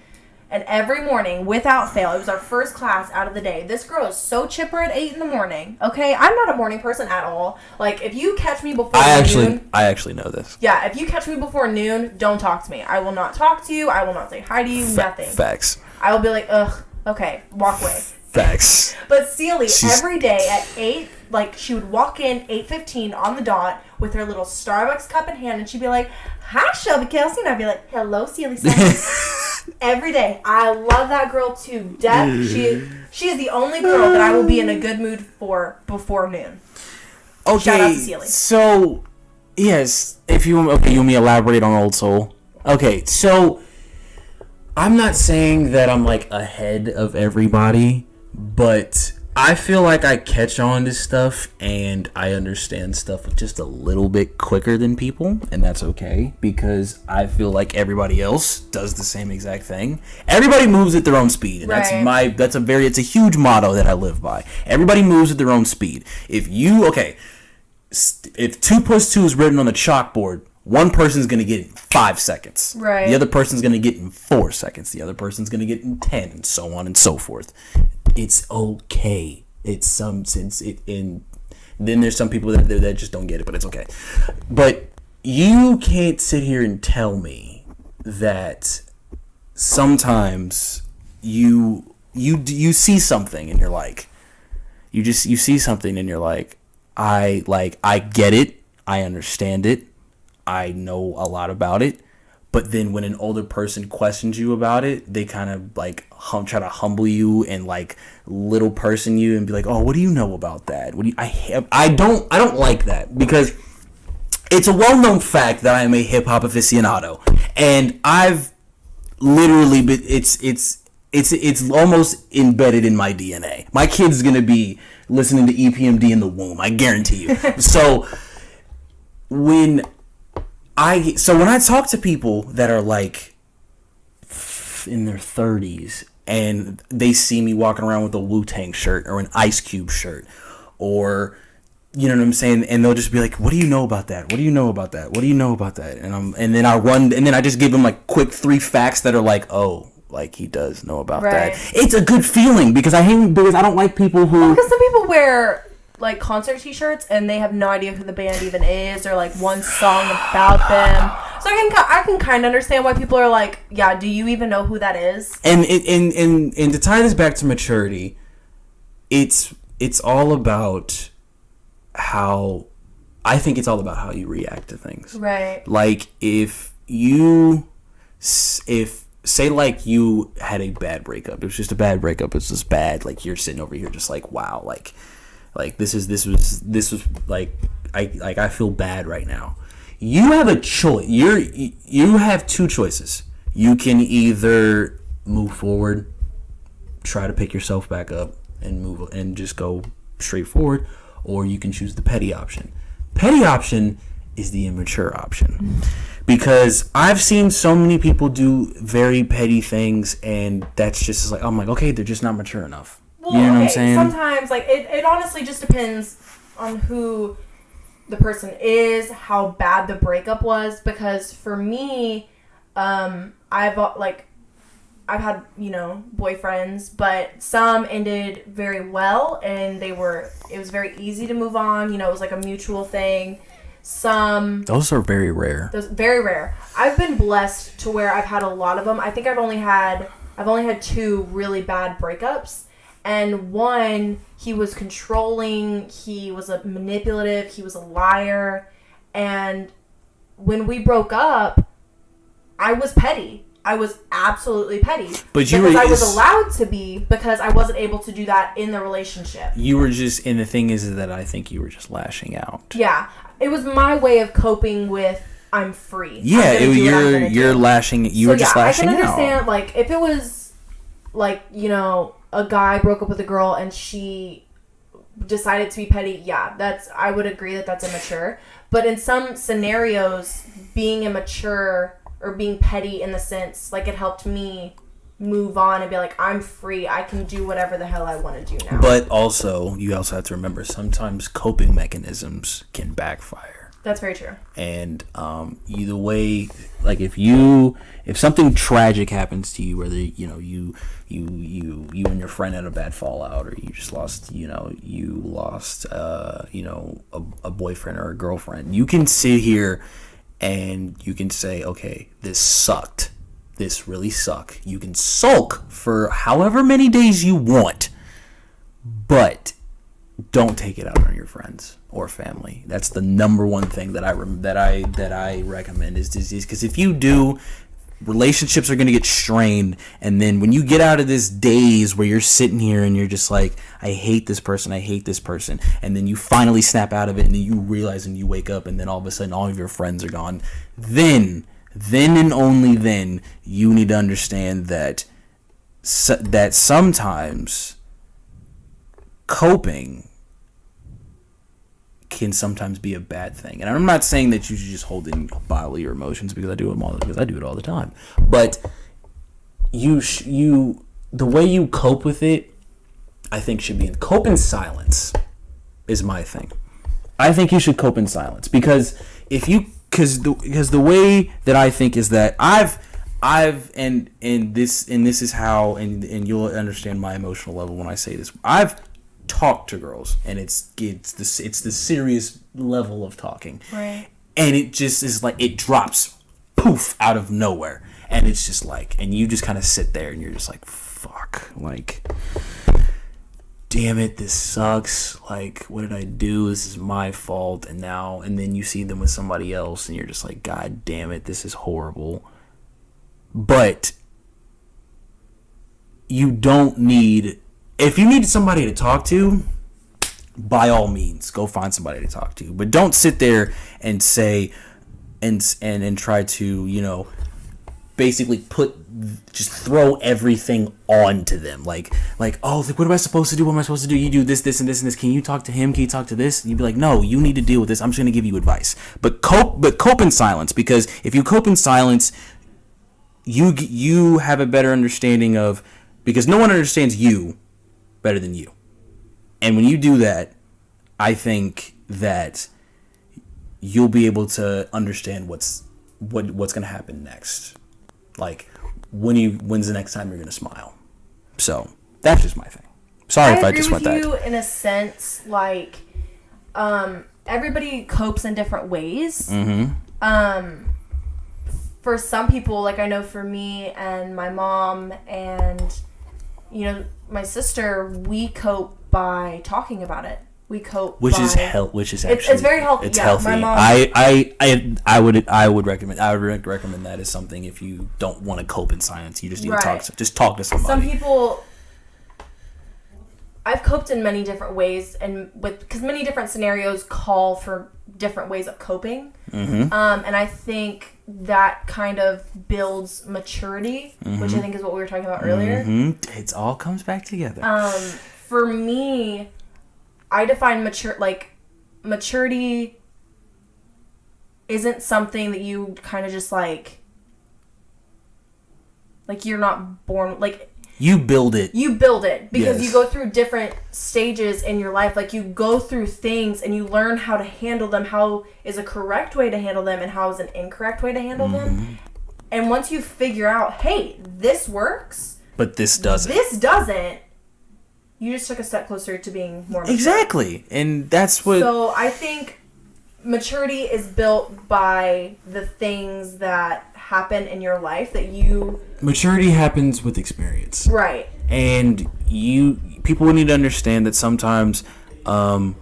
Speaker 2: And every morning, without fail, it was our first class out of the day. This girl is so chipper at 8 in the morning. Okay, I'm not a morning person at all. Like, if you catch me before noon,
Speaker 1: I actually know this.
Speaker 2: Yeah, if you catch me before noon, don't talk to me. I will not talk to you. I will not say hi to you. Nothing.
Speaker 1: Facts.
Speaker 2: I will be like, ugh, okay, walk away.
Speaker 1: Facts.
Speaker 2: But Celie, every day at 8, like, she would walk in 8:15 on the dot with her little Starbucks cup in hand, and she'd be like, hi, Shelby Kelsey. And I'd be like, hello, Celie Summers. Every day. I love that girl to death. She is the only girl that I will be in a good mood for before noon.
Speaker 1: Okay.
Speaker 2: Shout out to Celie.
Speaker 1: So, yes, you want me to elaborate on Old Soul? Okay, so I'm not saying that I'm like ahead of everybody, but I feel like I catch on to stuff and I understand stuff just a little bit quicker than people, and that's okay because I feel like everybody else does the same exact thing. Everybody moves at their own speed, and
Speaker 2: right.
Speaker 1: it's a huge motto that I live by. Everybody moves at their own speed. If 2 + 2 is written on the chalkboard, one person's going to get it in 5 seconds.
Speaker 2: Right.
Speaker 1: The other person's going to get it in 4 seconds. The other person's going to get it in 10, and so on and so forth. It's okay. It's some sense and then there's some people that just don't get it, but it's okay. But you can't sit here and tell me that sometimes you see something and you're like, you see something and you're like, I get it, I understand it, I know a lot about it. But then when an older person questions you about it, they kind of like try to humble you and like little person you and be like, "Oh, what do you know about that?" I don't like that because it's a well-known fact that I am a hip hop aficionado, and I've literally been it's almost embedded in my DNA. My kid's gonna be listening to EPMD in the womb, I guarantee you. So when I talk to people that are like in their 30s and they see me walking around with a Wu-Tang shirt or an Ice Cube shirt, or you know what I'm saying, and they'll just be like, "What do you know about that? What do you know about that? What do you know about that?" And then I just give them like quick 3 facts that are like, "Oh, like he does know about that." It's a good feeling because I don't like people who
Speaker 2: because some people wear like concert t-shirts and they have no idea who the band even is or like one song about them. So I can kind of understand why people are like, yeah, do you even know who that is?
Speaker 1: And to tie this back to maturity, it's all about how you react to things.
Speaker 2: Right.
Speaker 1: Like if say like you had a bad breakup, it was just a bad breakup, it's just bad, like you're sitting over here just like, wow, like this was like I feel bad right now. You have a choice. You have 2 choices. You can either move forward, try to pick yourself back up and move and just go straight forward, or you can choose the petty option. Petty option is the immature option. Because I've seen so many people do very petty things, and that's just like, I'm like, okay, they're just not mature enough.
Speaker 2: Well,
Speaker 1: you know what I'm saying?
Speaker 2: Sometimes, like, it honestly just depends on who the person is, how bad the breakup was. Because for me, I've had, boyfriends, but some ended very well, and it was very easy to move on. It was like a mutual thing.
Speaker 1: Those are very rare.
Speaker 2: Very rare. I've been blessed to where I've had a lot of them. I think I've only had 2 really bad breakups. And one, he was controlling, he was a manipulative, he was a liar. And when we broke up, I was petty. I was absolutely petty. But I was allowed to be because I wasn't able to do that in the relationship.
Speaker 1: You were just, and the thing is that I think you were just lashing out.
Speaker 2: Yeah. It was my way of coping with I'm free.
Speaker 1: Yeah, you're lashing. You were just lashing out. I can
Speaker 2: understand, like, if it was, like, you know, a guy broke up with a girl and she decided to be petty. Yeah, I would agree that that's immature. But in some scenarios, being immature or being petty in the sense, like, it helped me move on and be like, I'm free. I can do whatever the hell I want to do now.
Speaker 1: But you also have to remember, sometimes coping mechanisms can backfire.
Speaker 2: That's very true.
Speaker 1: And either way, like, if something tragic happens to you, whether you and your friend had a bad fallout, or you just lost a boyfriend or a girlfriend, you can sit here and you can say, okay, this sucked. This really sucked. You can sulk for however many days you want, but don't take it out on your friends or family. That's the number one thing that I recommend is because if you do, relationships are going to get strained, and then when you get out of this daze where you're sitting here and you're just like, I hate this person, and then you finally snap out of it, and then you realize and you wake up, and then all of a sudden all of your friends are gone, then and only then you need to understand that sometimes coping can sometimes be a bad thing. And I'm not saying that you should just hold in bodily your emotions, because I do it all the time. But the way you cope with it, I think should be cope in silence is my thing. I think you should cope in silence, because the way that I think is that and this is how, and you'll understand my emotional level when I say this. I've talked to girls, and it's the serious level of talking,
Speaker 2: right?
Speaker 1: And it just is like, it drops poof out of nowhere, and it's just like, and you just kind of sit there and you're just like, fuck, like, damn it, this sucks, like, what did I do? This is my fault. And then you see them with somebody else and you're just like, god damn it, this is horrible. But you don't need, if you need somebody to talk to, by all means, go find somebody to talk to. But don't sit there and say, and try to, basically just throw everything onto them. Like, oh, what am I supposed to do? What am I supposed to do? You do this, this, and this, and this. Can you talk to him? Can you talk to this? And you'd be like, no, you need to deal with this. I'm just going to give you advice. But cope in silence, because if you cope in silence, you have a better understanding of, because no one understands you better than you. And when you do that, I think that you'll be able to understand what's going to happen next. Like, when's the next time you're going to smile? So, that's just my thing. Sorry if I just went that.
Speaker 2: I agree with you in a sense, like, everybody copes in different ways.
Speaker 1: Mm-hmm.
Speaker 2: For some people, like, I know for me and my mom and, my sister, we cope by talking about it. We cope,
Speaker 1: which is actually
Speaker 2: it's very healthy.
Speaker 1: It's healthy. My mom, I would recommend that as something. If you don't want to cope in silence, you just need to talk. Just talk to somebody.
Speaker 2: Some people, I've coped in many different ways, and because many different scenarios call for different ways of coping.
Speaker 1: Mm-hmm.
Speaker 2: And I think that kind of builds maturity,
Speaker 1: mm-hmm.
Speaker 2: which I think is what we were talking about earlier.
Speaker 1: Mm-hmm. It all comes back together.
Speaker 2: For me, I define maturity isn't something that you kind of just like you're not born, like,
Speaker 1: you build it.
Speaker 2: You build it because
Speaker 1: yes.
Speaker 2: you go through different stages in your life. Like, you go through things and you learn how to handle them, how is a correct way to handle them and how is an incorrect way to handle
Speaker 1: mm-hmm.
Speaker 2: them. And once you figure out, hey, this works,
Speaker 1: but this doesn't. You
Speaker 2: just took a step closer to being more mature.
Speaker 1: Exactly. And that's what...
Speaker 2: So I think maturity is built by the things that happen in your life that you...
Speaker 1: Maturity happens with experience.
Speaker 2: Right.
Speaker 1: And people need to understand that sometimes, because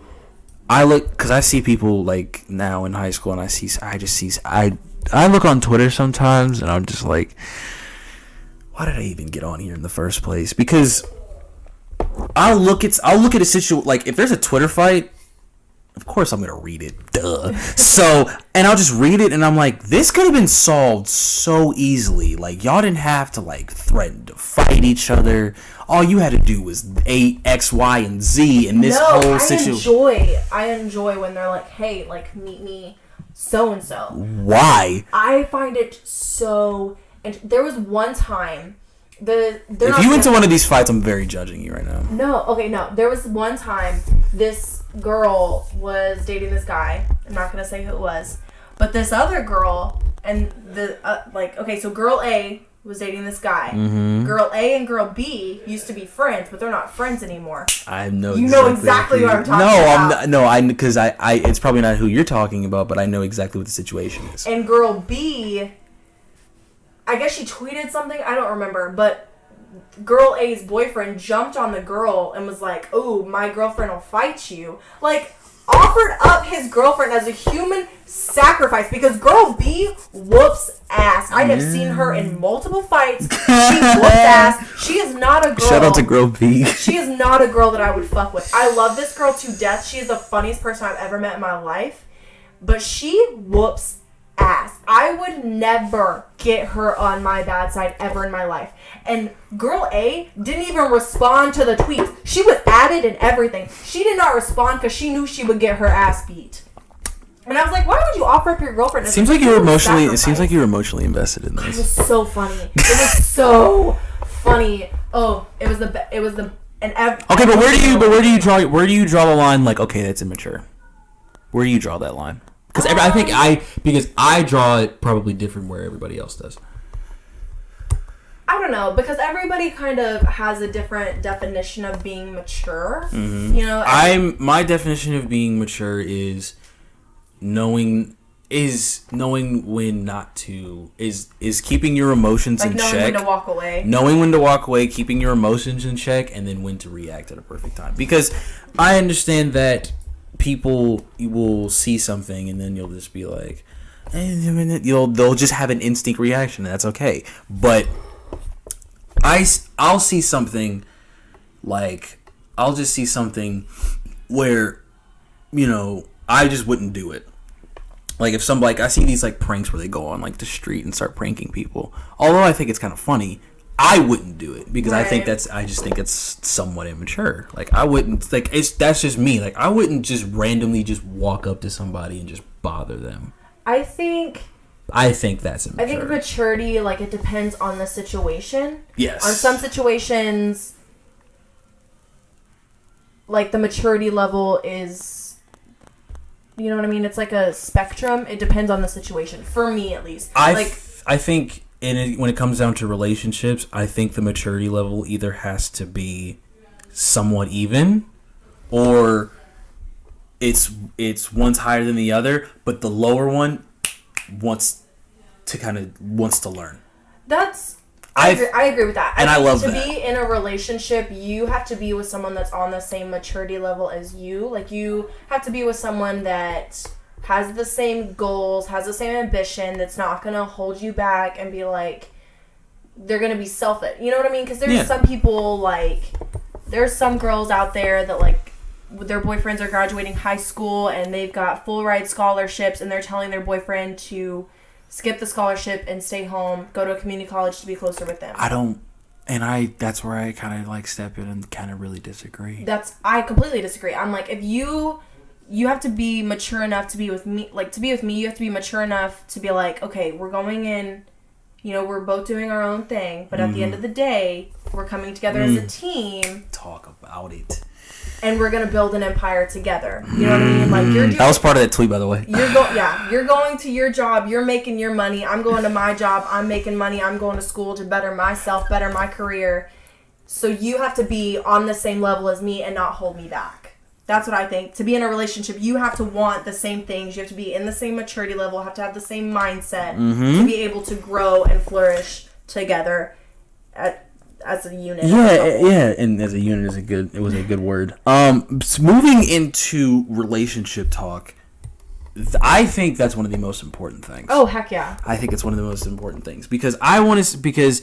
Speaker 1: I see people like now in high school, and I look on Twitter sometimes, and I'm just like, why did I even get on here in the first place? Because I'll look at a situation, like if there's a Twitter fight, of course I'm gonna read it, duh. So, and I'll just read it, and I'm like, this could have been solved so easily. Like, y'all didn't have to like threaten to fight each other. All you had to do was A, X, Y, and Z in this whole situation.
Speaker 2: I enjoy when they're like, hey, like meet me so and so.
Speaker 1: Why?
Speaker 2: I find it so. And there was one time.
Speaker 1: If you went to one of these fights, I'm very judging you right now.
Speaker 2: No. There was one time this girl was dating this guy. I'm not gonna say who it was, but this other girl and so girl A was dating this guy. Mm-hmm. Girl A and girl B used to be friends, but they're not friends anymore.
Speaker 1: I know.
Speaker 2: You know exactly what I'm talking about.
Speaker 1: Because it's probably not who you're talking about, but I know exactly what the situation is.
Speaker 2: And girl B, I guess she tweeted something, I don't remember, but girl A's boyfriend jumped on the girl and was like, oh, my girlfriend will fight you. Like, offered up his girlfriend as a human sacrifice because girl B whoops ass. I have seen her in multiple fights. She whoops ass. She is not a girl.
Speaker 1: Shout out to girl B.
Speaker 2: She is not a girl that I would fuck with. I love this girl to death. She is the funniest person I've ever met in my life. But she whoops ass. I would never get her on my bad side ever in my life. And girl A didn't even respond to the tweets. She was added and everything. She did not respond because she knew she would get her ass beat. And I was like, why would you offer up your girlfriend?
Speaker 1: It seems like you were emotionally invested in this.
Speaker 2: It was so funny. It was so funny. Oh, it was the okay,
Speaker 1: but where do you draw the line? Like, okay, that's immature. Where do you draw that line? Because I draw it probably different where everybody else does.
Speaker 2: I don't know, because everybody kind of has a different definition of being mature. Mm-hmm. You know,
Speaker 1: my definition of being mature is knowing when not to is keeping your emotions in check.
Speaker 2: Knowing when to walk away.
Speaker 1: Knowing when to walk away, keeping your emotions in check, and then when to react at a perfect time. Because I understand that people, you will see something and then you'll just be like, they'll just have an instinct reaction, and that's okay. But I'll see something like, I'll just see something where, you know, I just wouldn't do it. Like if I see these like pranks where they go on like the street and start pranking people. Although I think it's kind of funny, I wouldn't do it because right. I just think it's somewhat immature. Like I wouldn't, that's just me. Like I wouldn't just randomly just walk up to somebody and just bother them.
Speaker 2: I think
Speaker 1: that's immature.
Speaker 2: I think maturity, like, it depends on the situation.
Speaker 1: Yes.
Speaker 2: On some situations, like, the maturity level is, you know what I mean? It's like a spectrum. It depends on the situation. For me, at least.
Speaker 1: I think when it comes down to relationships, I think the maturity level either has to be somewhat even, or it's one's higher than the other, but the lower one wants to learn.
Speaker 2: I agree with that.
Speaker 1: And I love that.
Speaker 2: To be in a relationship, you have to be with someone that's on the same maturity level as you. Like, you have to be with someone that has the same goals, has the same ambition, that's not going to hold you back and be like, they're going to be selfish. You know what I mean? Because there's some people, like, there's some girls out there that, like, their boyfriends are graduating high school and they've got full ride scholarships and they're telling their boyfriend to skip the scholarship and stay home, go to a community college to be closer with them.
Speaker 1: That's where I kind of like step in and kind of really disagree.
Speaker 2: I completely disagree. I'm like, if you have to be mature enough to be with me, like to be with me, you have to be mature enough to be like, okay, we're going in, you know, we're both doing our own thing, but at the end of the day, we're coming together as a team.
Speaker 1: Talk about it.
Speaker 2: And we're gonna build an empire together. You know what I mean? Like
Speaker 1: that was part of that tweet, by the way.
Speaker 2: You're going to your job. You're making your money. I'm going to my job. I'm making money. I'm going to school to better myself, better my career. So you have to be on the same level as me and not hold me back. That's what I think. To be in a relationship, you have to want the same things. You have to be in the same maturity level, have to have the same mindset to be able to grow and flourish together as a unit.
Speaker 1: Yeah, and as a unit was a good word. Moving into relationship talk, I think that's one of the most important things.
Speaker 2: Oh, heck yeah.
Speaker 1: I think it's one of the most important things because there's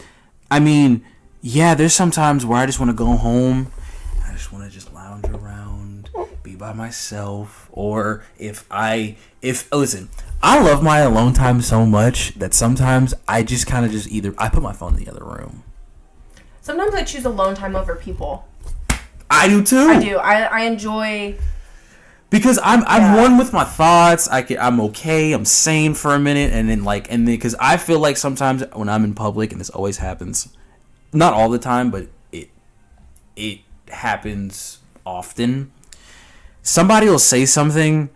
Speaker 1: sometimes where I just want to go home. I just want to just lounge around, be by myself, or listen, I love my alone time so much that sometimes I just kind of I put my phone in the other room.
Speaker 2: Sometimes I choose alone time over people.
Speaker 1: I do too.
Speaker 2: I do. I enjoy...
Speaker 1: Because I'm one with my thoughts. I'm okay. I'm sane for a minute, and then because I feel like sometimes when I'm in public, and this always happens, not all the time, but it happens often. Somebody will say something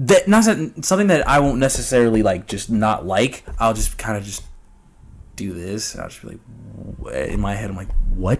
Speaker 1: something that I won't necessarily just not like. I'll just kind of just do this. And I'll just be like, in my head, I'm like, what?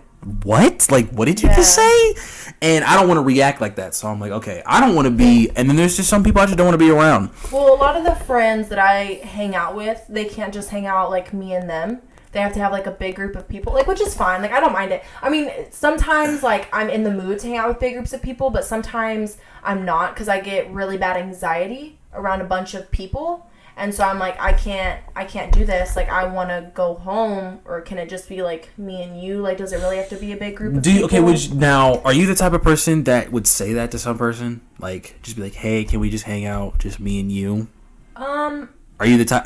Speaker 1: Like, what did you just say? And I don't want to react like that. So I'm like, okay, I don't want to be. And then there's just some people I just don't want to be around.
Speaker 2: Well, a lot of the friends that I hang out with, they can't just hang out like me and them. They have to have a big group of people, which is fine. I don't mind it. I mean, sometimes I'm in the mood to hang out with big groups of people, but sometimes I'm not because I get really bad anxiety around a bunch of people. And so I'm like, I can't do this. I want to go home, or can it just be me and you? Does it really have to be a big group of people?
Speaker 1: Okay, now, are you the type of person that would say that to some person? Just be like, hey, can we just hang out, just me and you? Are you the type,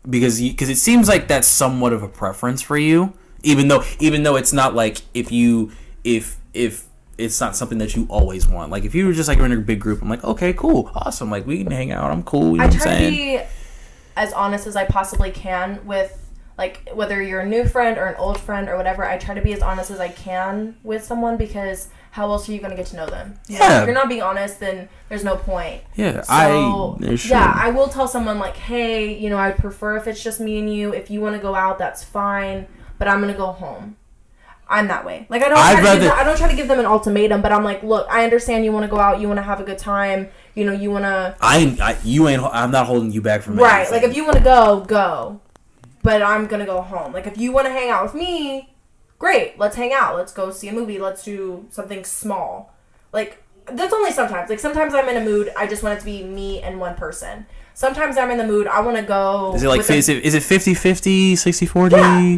Speaker 1: because it seems like that's somewhat of a preference for you, even though it's not if it's not something that you always want. If you were just in a big group, I'm like, okay, cool, awesome, we can hang out, I'm cool. You know what I'm saying?
Speaker 2: I try to be as honest as I possibly can with whether you're a new friend or an old friend or whatever. I try to be as honest as I can with someone, because how else are you going to get to know them?
Speaker 1: Yeah.
Speaker 2: If you're not being honest, then there's no point.
Speaker 1: Yeah.
Speaker 2: So, I will tell someone hey, I'd prefer if it's just me and you. If you want to go out, that's fine, but I'm going to go home. I'm that way. I don't try to give them an ultimatum, but I'm like, look, I understand you want to go out, you want to have a good time, you want to...
Speaker 1: I'm not holding you back from
Speaker 2: right,
Speaker 1: anything.
Speaker 2: if you want to go. But I'm going to go home. If you want to hang out with me, great, let's hang out. Let's go see a movie. Let's do something small. That's only sometimes. Sometimes I'm in a mood, I just want it to be me and one person. Sometimes I'm in the mood, I want to go... Is
Speaker 1: it is it 50-50, 60-40?
Speaker 2: Yeah.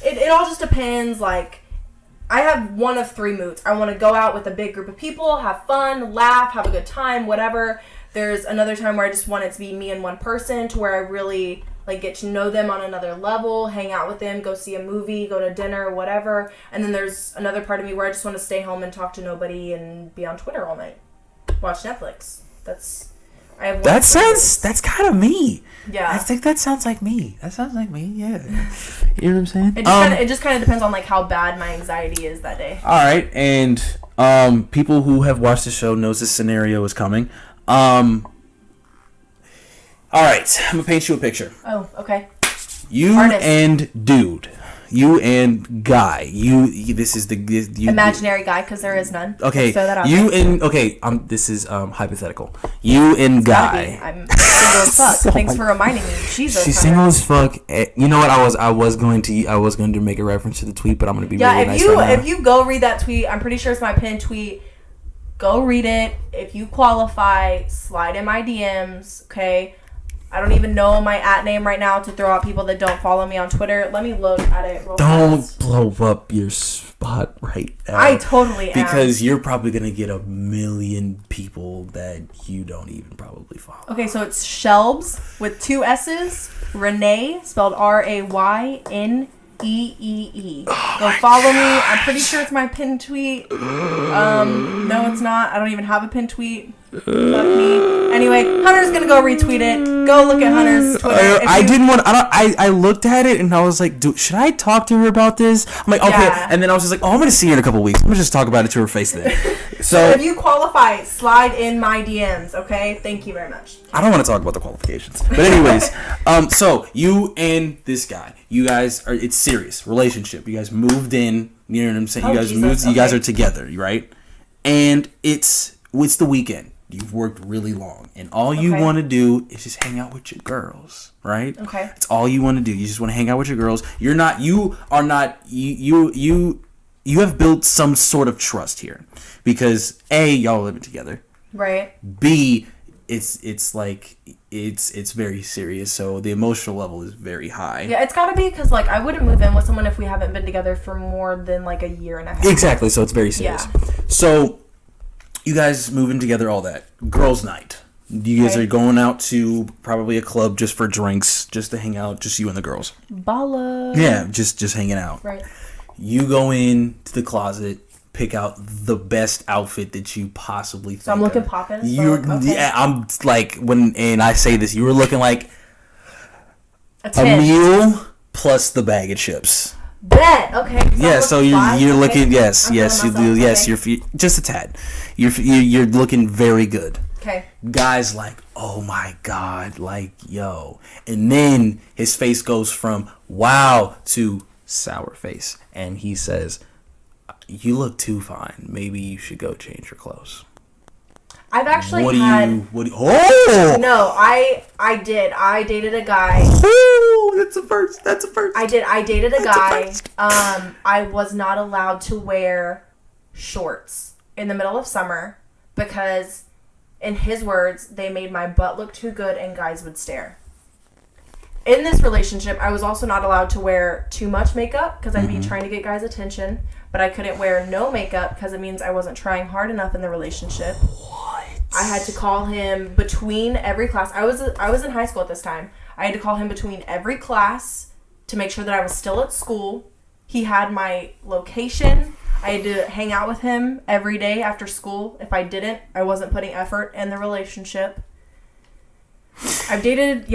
Speaker 2: It all just depends. I have one of three moods. I want to go out with a big group of people, have fun, laugh, have a good time, whatever. There's another time where I just want it to be me and one person, to where I really get to know them on another level, hang out with them, go see a movie, go to dinner, whatever. And then there's another part of me where I just want to stay home and talk to nobody and be on Twitter all night, watch Netflix. That's kind of me. Yeah.
Speaker 1: I think that sounds like me. Yeah. You know what I'm saying?
Speaker 2: It just kind of depends on how bad my anxiety is that day.
Speaker 1: All right. And people who have watched the show knows this scenario is coming. All right. I'm going to paint you a picture.
Speaker 2: Oh, okay.
Speaker 1: You and dude. You and guy. This is the
Speaker 2: imaginary guy, because there is none.
Speaker 1: Okay.
Speaker 2: Throw that out
Speaker 1: you
Speaker 2: there.
Speaker 1: and okay. This is hypothetical. You and guy.
Speaker 2: I'm single as fuck. Thanks for reminding me. Jesus.
Speaker 1: She's single as fuck. You know what? I was going to make a reference to the tweet, but I'm going to be really nice right now.
Speaker 2: If you go read that tweet, I'm pretty sure it's my pinned tweet. Go read it. If you qualify, slide in my DMs. Okay. I don't even know my @ name right now to throw out people that don't follow me on Twitter. Let me look at it real fast.
Speaker 1: Don't blow up your spot right now.
Speaker 2: I totally am.
Speaker 1: Because you're probably going to get 1 million people that you don't even probably follow.
Speaker 2: Okay, so it's Shelbs with 2 S's. Renee, spelled RayNeee. Go follow me. I'm pretty sure it's my pinned tweet. No, it's not. I don't even have a pinned tweet. Fuck me. Anyway, Hunter's gonna go retweet it. Go look at Hunter's Twitter.
Speaker 1: I looked at it and I was like, dude, should I talk to her about this? I'm like, okay. Yeah. And then I was just like, I'm gonna see her in a couple weeks. I'm gonna just talk about it to her face then.
Speaker 2: So if you qualify, slide in my DMs, okay? Thank you very much.
Speaker 1: I don't want to talk about the qualifications. But anyways, so you and this guy, you guys are, it's serious relationship. You guys moved in, you know what I'm saying? You guys are together, right? And it's the weekend. You've worked really long, and all you want to do is just hang out with your girls, right?
Speaker 2: Okay.
Speaker 1: That's all you want to do. You just want to hang out with your girls. You have built some sort of trust here, because A, y'all are living together.
Speaker 2: Right.
Speaker 1: B, it's very serious, so the emotional level is very high.
Speaker 2: Yeah, it's gotta be, because like I wouldn't move in with someone if we haven't been together for more than like a year and a half.
Speaker 1: Exactly, so it's very serious.
Speaker 2: Yeah.
Speaker 1: So you guys moving together, all that. Girls' night. You guys are going out to probably a club just for drinks, just to hang out, just you and the girls.
Speaker 2: Balla.
Speaker 1: Yeah, just hanging out.
Speaker 2: Right.
Speaker 1: You go in to the closet, pick out the best outfit that you possibly think.
Speaker 2: So I'm looking poppin'.
Speaker 1: Yeah, I'm like, and I say this, you were looking like
Speaker 2: a
Speaker 1: meal plus the bag of chips.
Speaker 2: Bet. Okay.
Speaker 1: Yeah, so you're looking. Yes, you do. Yes,
Speaker 2: okay.
Speaker 1: you're just a tad. You're looking very good.
Speaker 2: Okay.
Speaker 1: Guys like, oh my god, like, yo, and then his face goes from wow to sour face, and he says, "You look too fine. Maybe you should go change your clothes."
Speaker 2: I've actually
Speaker 1: Oh!
Speaker 2: No, I did. I dated a guy.
Speaker 1: Oh, that's a first.
Speaker 2: I dated a guy. I was not allowed to wear shorts in the middle of summer because, in his words, they made my butt look too good and guys would stare. In this relationship, I was also not allowed to wear too much makeup because I'd be trying to get guys' attention, but I couldn't wear no makeup because it means I wasn't trying hard enough in the relationship.
Speaker 1: What?
Speaker 2: I had to call him between every class. I was in high school at this time. I had to call him between every class to make sure that I was still at school. He had my location. I had to hang out with him every day after school. If I didn't, I wasn't putting effort in the relationship. I've dated,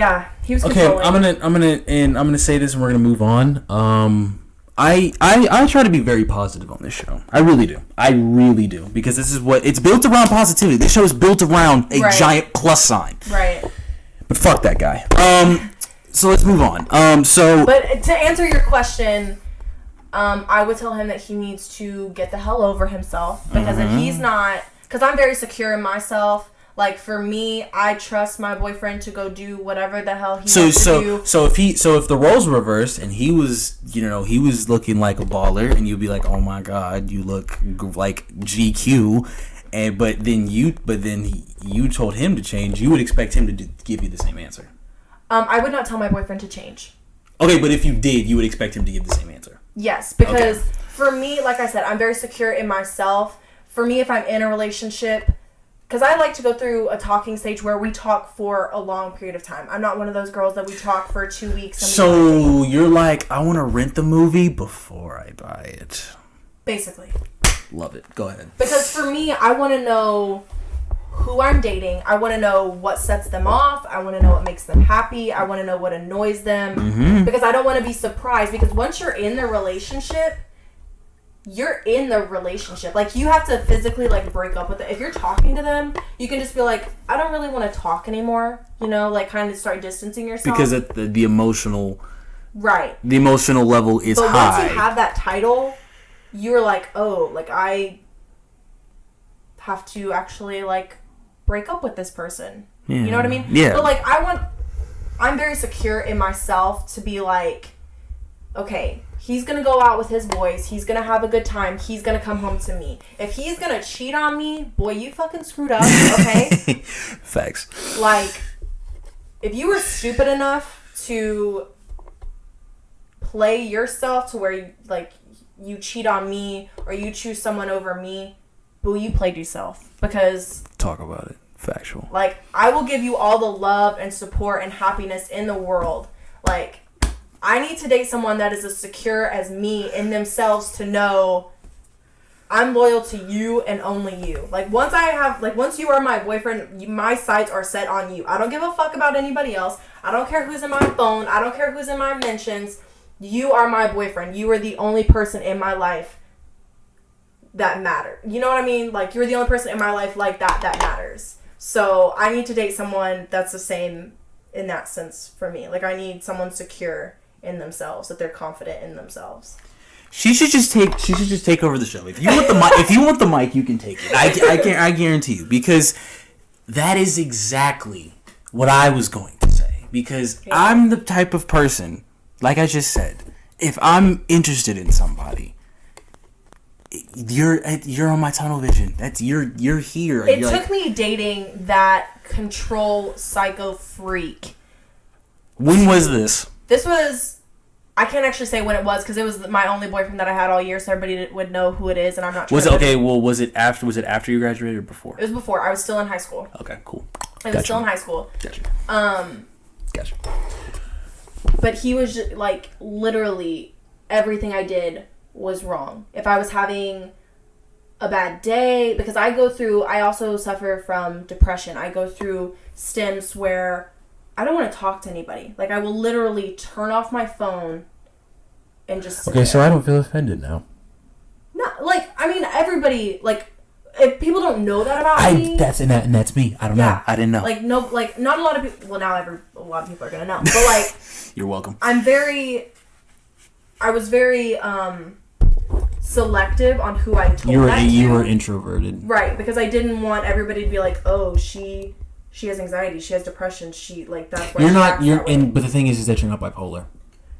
Speaker 2: he was controlling.
Speaker 1: Okay, I'm gonna say this, and we're gonna move on. I try to be very positive on this show. I really do, because this is what it's built around. Positivity. This show is built around a giant plus sign.
Speaker 2: Right.
Speaker 1: But fuck that guy. So let's move on.
Speaker 2: But to answer your question, I would tell him that he needs to get the hell over himself, because if he's not, because I'm very secure in myself. Like, for me, I trust my boyfriend to go do whatever the hell he wants to do. So
Speaker 1: if the roles were reversed and he was looking like a baller, and you'd be like, oh my god, you look like GQ, but then you told him to change, you would expect him to give you the same answer.
Speaker 2: I would not tell my boyfriend to change.
Speaker 1: Okay, but if you did, you would expect him to give the same answer.
Speaker 2: Yes, because for me, like I said, I'm very secure in myself. For me, if I'm in a relationship, because I like to go through a talking stage where we talk for a long period of time. I'm not one of those girls that we talk for 2 weeks.
Speaker 1: So you're like, I want to rent the movie before I buy it.
Speaker 2: Basically.
Speaker 1: Love it. Go ahead.
Speaker 2: Because for me, I want to know who I'm dating. I want to know what sets them off. I want to know what makes them happy. I want to know what annoys them. Because I don't want to be surprised. Because once you're in the relationship, you're in the relationship. Like, you have to physically, like, break up with it. If you're talking to them, you can just be like, I don't really want to talk anymore. You know, like, kind of start distancing yourself.
Speaker 1: Because the emotional...
Speaker 2: Right.
Speaker 1: The emotional level is high.
Speaker 2: But once you have that title, you're like, oh, like, I have to actually, like, break up with this person. Yeah. You know what I mean?
Speaker 1: Yeah.
Speaker 2: But, like, I'm very secure in myself to be like, okay, he's going to go out with his boys. He's going to have a good time. He's going to come home to me. If he's going to cheat on me, boy, you fucking screwed up, okay?
Speaker 1: Facts.
Speaker 2: Like, if you were stupid enough to play yourself to where, you cheat on me or you choose someone over me, boo, you played yourself. Because...
Speaker 1: Talk about it. Factual.
Speaker 2: Like, I will give you all the love and support and happiness in the world. Like... I need to date someone that is as secure as me in themselves to know I'm loyal to you and only you. Like, once you are my boyfriend, my sights are set on you. I don't give a fuck about anybody else. I don't care who's in my phone. I don't care who's in my mentions. You are my boyfriend. You are the only person in my life that matters. You know what I mean? Like, you're the only person in my life like that matters. So, I need to date someone that's the same in that sense for me. Like, I need someone secure in themselves, that they're confident in themselves.
Speaker 1: She should just take over the show. If you want the mic, you can take it. I guarantee you, because that is exactly what I was going to say. Because I'm the type of person, like I just said, if I'm interested in somebody, you're on my tunnel vision. That's you're here.
Speaker 2: It took me dating that control psycho freak.
Speaker 1: When was this?
Speaker 2: This was. I can't actually say when it was because it was my only boyfriend that I had all year, so everybody would know who it is, and I'm not.
Speaker 1: Was it okay? Well, was it after you graduated or before?
Speaker 2: It was before. I was still in high school.
Speaker 1: Okay, cool.
Speaker 2: I was still in high school.
Speaker 1: Gotcha. Gotcha.
Speaker 2: But he was just, like, literally everything I did was wrong. If I was having a bad day, because I also suffer from depression. I go through stints where I don't want to talk to anybody. Like, I will literally turn off my phone and just sit there.
Speaker 1: So I don't feel offended now.
Speaker 2: No, like, I mean, everybody, like, if people don't know that about me.
Speaker 1: That's me. I don't know. I didn't know.
Speaker 2: Like, no, like, not a lot of people, well, now a lot of people are going to know. But, like.
Speaker 1: You're welcome.
Speaker 2: I was very, selective on who I told
Speaker 3: You were introverted.
Speaker 2: Right, because I didn't want everybody to be like, oh, she has anxiety, she has depression, that's why
Speaker 3: but the thing is that you're not bipolar.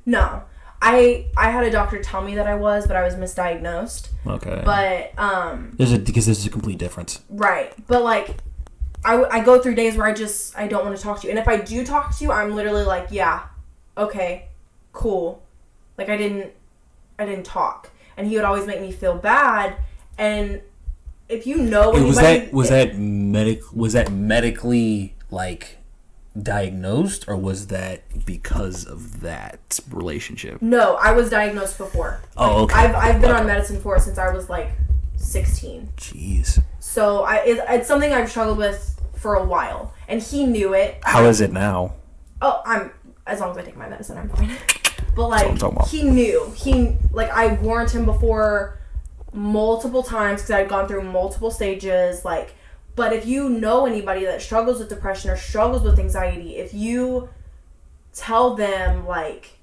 Speaker 2: No. I had a doctor tell me that I was, but I was misdiagnosed.
Speaker 3: Okay.
Speaker 2: But,
Speaker 3: because there's a complete difference.
Speaker 2: Right. But, like, I go through days where I don't want to talk to you. And if I do talk to you, I'm literally like, yeah, okay, cool. Like, I didn't talk. And he would always make me feel bad. And if you know anybody...
Speaker 1: Was that medically, like, diagnosed, or was that because of that relationship?
Speaker 2: No, I was diagnosed before.
Speaker 1: Oh, okay.
Speaker 2: I've been on medicine for since I was, like, 16.
Speaker 1: Jeez.
Speaker 2: So it's something I've struggled with for a while. And he knew it.
Speaker 1: How is it now?
Speaker 2: Oh, as long as I take my medicine, I'm fine. But, like, he knew. I warned him before multiple times because I'd gone through multiple stages. Like, but if you know anybody that struggles with depression or struggles with anxiety, if you tell them, like...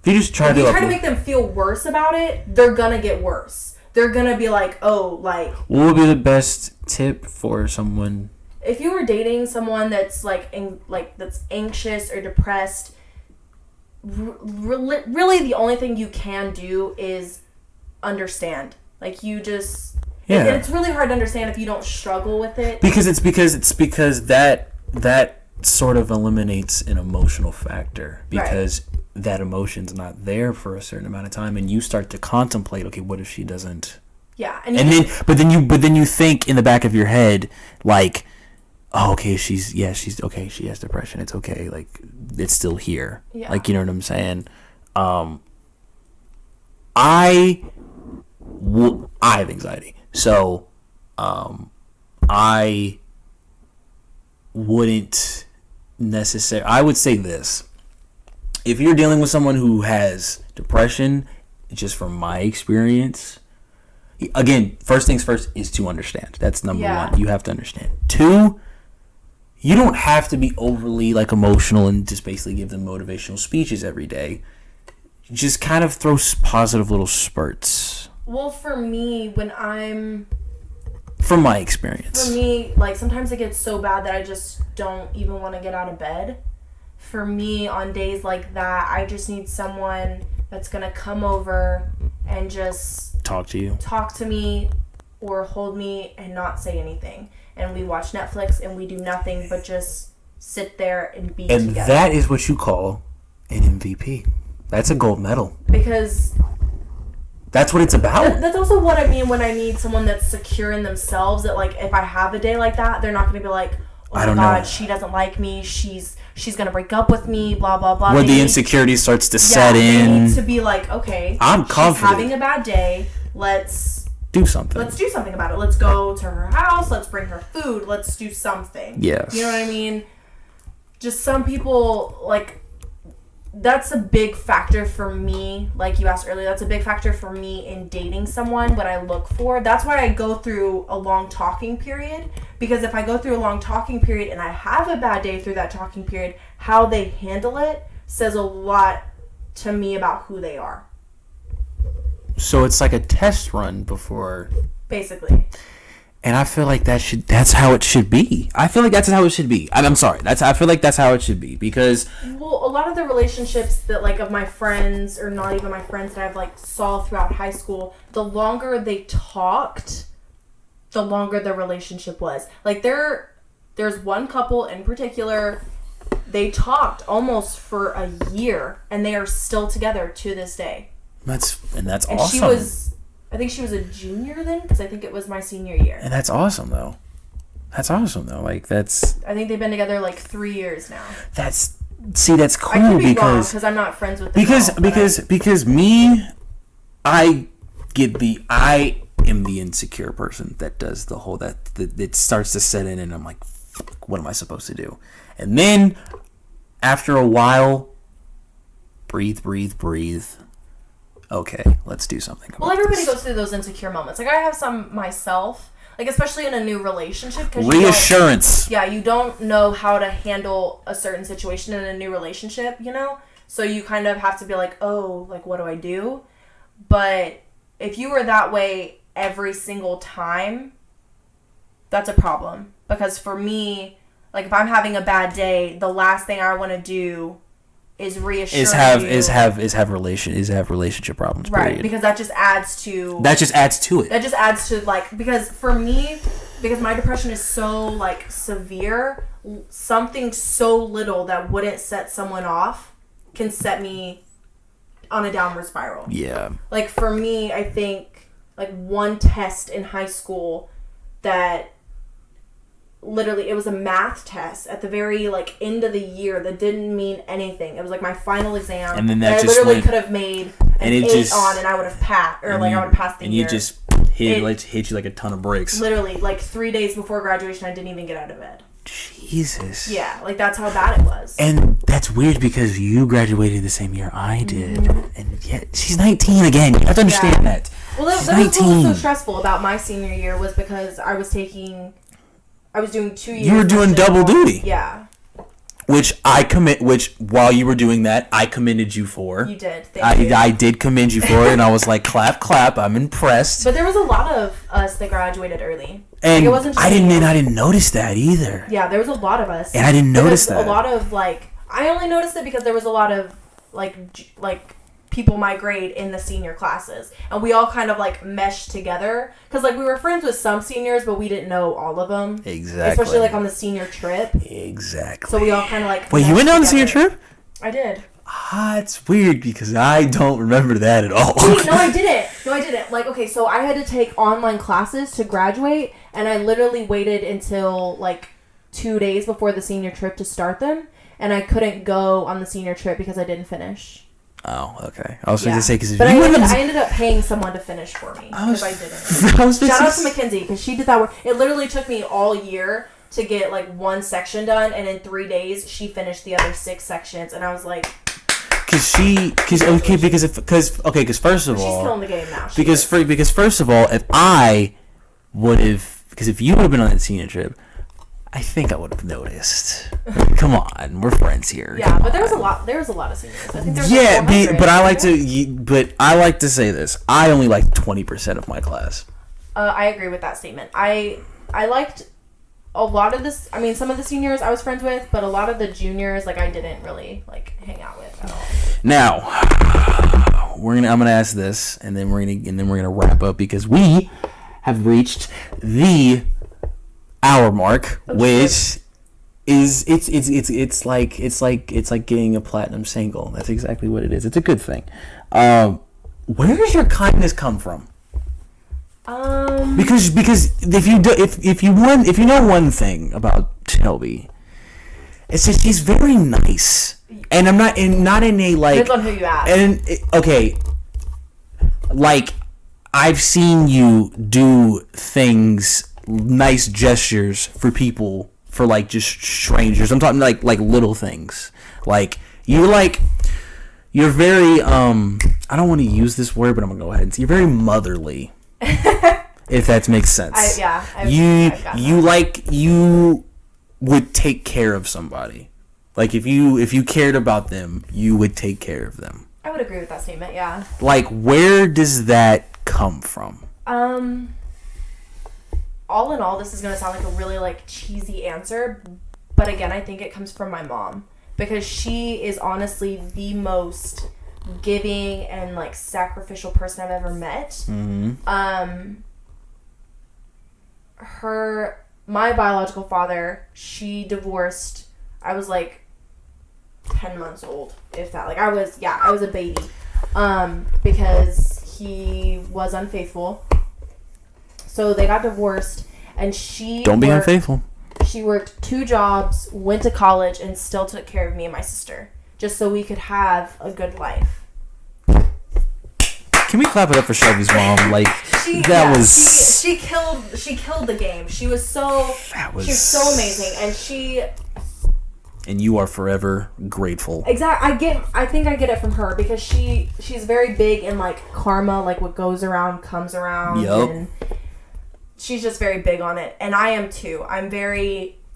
Speaker 1: If you just try
Speaker 2: to make them feel worse about it, they're gonna get worse. They're gonna be like, oh, like...
Speaker 3: What would be the best tip for someone...
Speaker 2: If you were dating someone that's, that's anxious or depressed... Really, the only thing you can do is understand. Like, you just... Yeah. It's really hard to understand if you don't struggle with it.
Speaker 1: Because that sort of eliminates an emotional factor. Because that emotion's not there for a certain amount of time, and you start to contemplate, okay, what if she doesn't...
Speaker 2: Yeah.
Speaker 1: But then you think in the back of your head, like... Oh, okay, she's okay. She has depression. It's okay. Like, it's still here.
Speaker 2: Yeah.
Speaker 1: Like, you know what I'm saying? I have anxiety. So, I wouldn't necessarily... I would say this. If you're dealing with someone who has depression, just from my experience... Again, first things first is to understand. That's number one. You have to understand. 2... You don't have to be overly, like, emotional and just basically give them motivational speeches every day. Just kind of throw positive little spurts.
Speaker 2: Well, for me,
Speaker 1: from my experience.
Speaker 2: For me, like, sometimes it gets so bad that I just don't even want to get out of bed. For me, on days like that, I just need someone that's going to come over and just...
Speaker 1: Talk to me
Speaker 2: or hold me and not say anything. And we watch Netflix and we do nothing but just sit there and be together.
Speaker 1: And that is what you call an MVP. That's a gold medal.
Speaker 2: Because...
Speaker 1: That's what it's about.
Speaker 2: That's also what I mean when I need someone that's secure in themselves. That, like, if I have a day like that, they're not going to be like, oh my God, she doesn't like me. She's going to break up with me, blah, blah, blah.
Speaker 1: Where the insecurity starts to set in.
Speaker 2: They need to be like, okay,
Speaker 1: I'm confident.
Speaker 2: She's having a bad day. Let's do something about it. Let's go to her house. Let's bring her food. Let's do something.
Speaker 1: Yes.
Speaker 2: You know what I mean? Just some people, like, that's a big factor for me. Like you asked earlier, that's a big factor for me in dating someone, what I look for. That's why I go through a long talking period. Because if I go through a long talking period and I have a bad day through that talking period, how they handle it says a lot to me about who they are.
Speaker 1: So it's like a test run before.
Speaker 2: Basically.
Speaker 1: And I feel like that's how it should be. I feel like that's how it should be. I'm sorry. I feel like that's how it should be because.
Speaker 2: Well, a lot of the relationships that like of my friends, or not even my friends that I've like saw throughout high school, the longer they talked, the longer the relationship was. Like there's one couple in particular, they talked almost for a year, and they are still together to this day.
Speaker 1: That's
Speaker 2: and
Speaker 1: awesome.
Speaker 2: I think she was a junior then, because I think it was my senior year.
Speaker 1: And that's awesome, though. Like, that's...
Speaker 2: I think they've been together, like, 3 years now.
Speaker 1: That's cool because...
Speaker 2: I could be wrong, because I'm not friends with them
Speaker 1: because me, I am the insecure person that does the whole... that it starts to set in, and I'm like, fuck, what am I supposed to do? And then, after a while, breathe. Okay, let's do something about
Speaker 2: everybody
Speaker 1: this.
Speaker 2: goes through those insecure moments. Like, I have some myself, like, especially in a new relationship.
Speaker 1: Reassurance.
Speaker 2: You don't know how to handle a certain situation in a new relationship, you know? So you kind of have to be like, oh, like, what do I do? But if you were that way every single time, that's a problem. Because for me, like, if I'm having a bad day, the last thing I want to do is reassure
Speaker 1: have relationship problems.
Speaker 2: Right,
Speaker 1: period.
Speaker 2: because that just adds to it.
Speaker 1: That just adds to
Speaker 2: like, because for me, because my depression is so like severe, something so little that wouldn't set someone off can set me on a downward spiral.
Speaker 1: Yeah.
Speaker 2: Like for me, I think like one test in high school that literally, it was a math test at the very like end of the year that didn't mean anything. It was like my final exam,
Speaker 1: and then
Speaker 2: I literally could have made an 8 on, and I would have passed, or like I would have passed the year.
Speaker 1: And you just hit you like a ton of bricks.
Speaker 2: Literally, like 3 days before graduation, I didn't even get out of bed.
Speaker 1: Jesus.
Speaker 2: Yeah, like that's how bad it was.
Speaker 1: And that's weird because you graduated the same year I did, and yet she's 19 again. You have to understand that.
Speaker 2: Well, that was what was so stressful about my senior year was because I was doing 2 years.
Speaker 1: You were doing double duty.
Speaker 2: Yeah.
Speaker 1: Which while you were doing that, I commended you for.
Speaker 2: You did. Thank you.
Speaker 1: I did commend you for it, and I was like, clap, I'm impressed.
Speaker 2: But there was a lot of us that graduated early.
Speaker 1: And
Speaker 2: like, it wasn't just
Speaker 1: I didn't notice that either.
Speaker 2: Yeah, there was a lot of us.
Speaker 1: And I didn't notice that.
Speaker 2: A lot of, like, I only noticed it because there was a lot of, like people my grade in the senior classes, and we all kind of like meshed together because like we were friends with some seniors, but we didn't know all of them.
Speaker 1: Exactly.
Speaker 2: Especially like on the senior trip.
Speaker 1: Exactly.
Speaker 2: So we all kind of like.
Speaker 1: Wait, you went on the senior trip?
Speaker 2: I did.
Speaker 1: It's weird because I don't remember that at all.
Speaker 2: Wait, no, I didn't. Like, okay, so I had to take online classes to graduate, and I literally waited until like 2 days before the senior trip to start them, and I couldn't go on the senior trip because I didn't finish.
Speaker 1: Oh, okay. I was going to say because
Speaker 2: I ended up paying someone to finish for me because I didn't. Shout out to Mackenzie because she did that work. It literally took me all year to get like one section done, and in 3 days she finished the other 6 sections, and I was like, because first of all, she's killing the game now.
Speaker 1: Because first of all, if you would have been on that senior trip, I think I would have noticed. Come on, we're friends here.
Speaker 2: Yeah, but there was a lot of seniors. I think there was
Speaker 1: but I like to say this. I only liked 20% of my class.
Speaker 2: I agree with that statement. I liked a lot of this. I mean, some of the seniors I was friends with, but a lot of the juniors, like, I didn't really like hang out with at all.
Speaker 1: Now, I'm gonna ask this, and then we're gonna wrap up because we have reached the hour mark, which is it's like getting a platinum single. That's exactly what it is. It's a good thing. Where does your kindness come from? Because if you know one thing about Shelby, it's that she's very nice, and I'm not in a like.
Speaker 2: Depends on who you ask.
Speaker 1: And okay, like I've seen you do things, nice gestures for people, for like just strangers. I'm talking like little things. Like you're very I don't want to use this word, but I'm gonna go ahead and say you're very motherly. If that makes sense. You would take care of somebody. Like if you cared about them, you would take care of them.
Speaker 2: I would agree with that statement, yeah.
Speaker 1: Like, where does that come from?
Speaker 2: All in all, this is going to sound like a really, like, cheesy answer, but again, I think it comes from my mom. Because she is honestly the most giving and, like, sacrificial person I've ever met.
Speaker 1: Mm-hmm.
Speaker 2: My biological father, she divorced, I was, like, 10 months old, if that. Like, I was a baby. Because he was unfaithful. So they got divorced, and
Speaker 1: Don't be unfaithful.
Speaker 2: She worked 2 jobs, went to college, and still took care of me and my sister. Just so we could have a good life.
Speaker 1: Can we clap it up for Shelby's mom? Like, she
Speaker 2: killed the game. She was so amazing,
Speaker 1: and you are forever grateful.
Speaker 2: Exactly. I think I get it from her because she's very big in, like, karma, like what goes around comes around.
Speaker 1: Yep.
Speaker 2: And she's just very big on it, and I am too.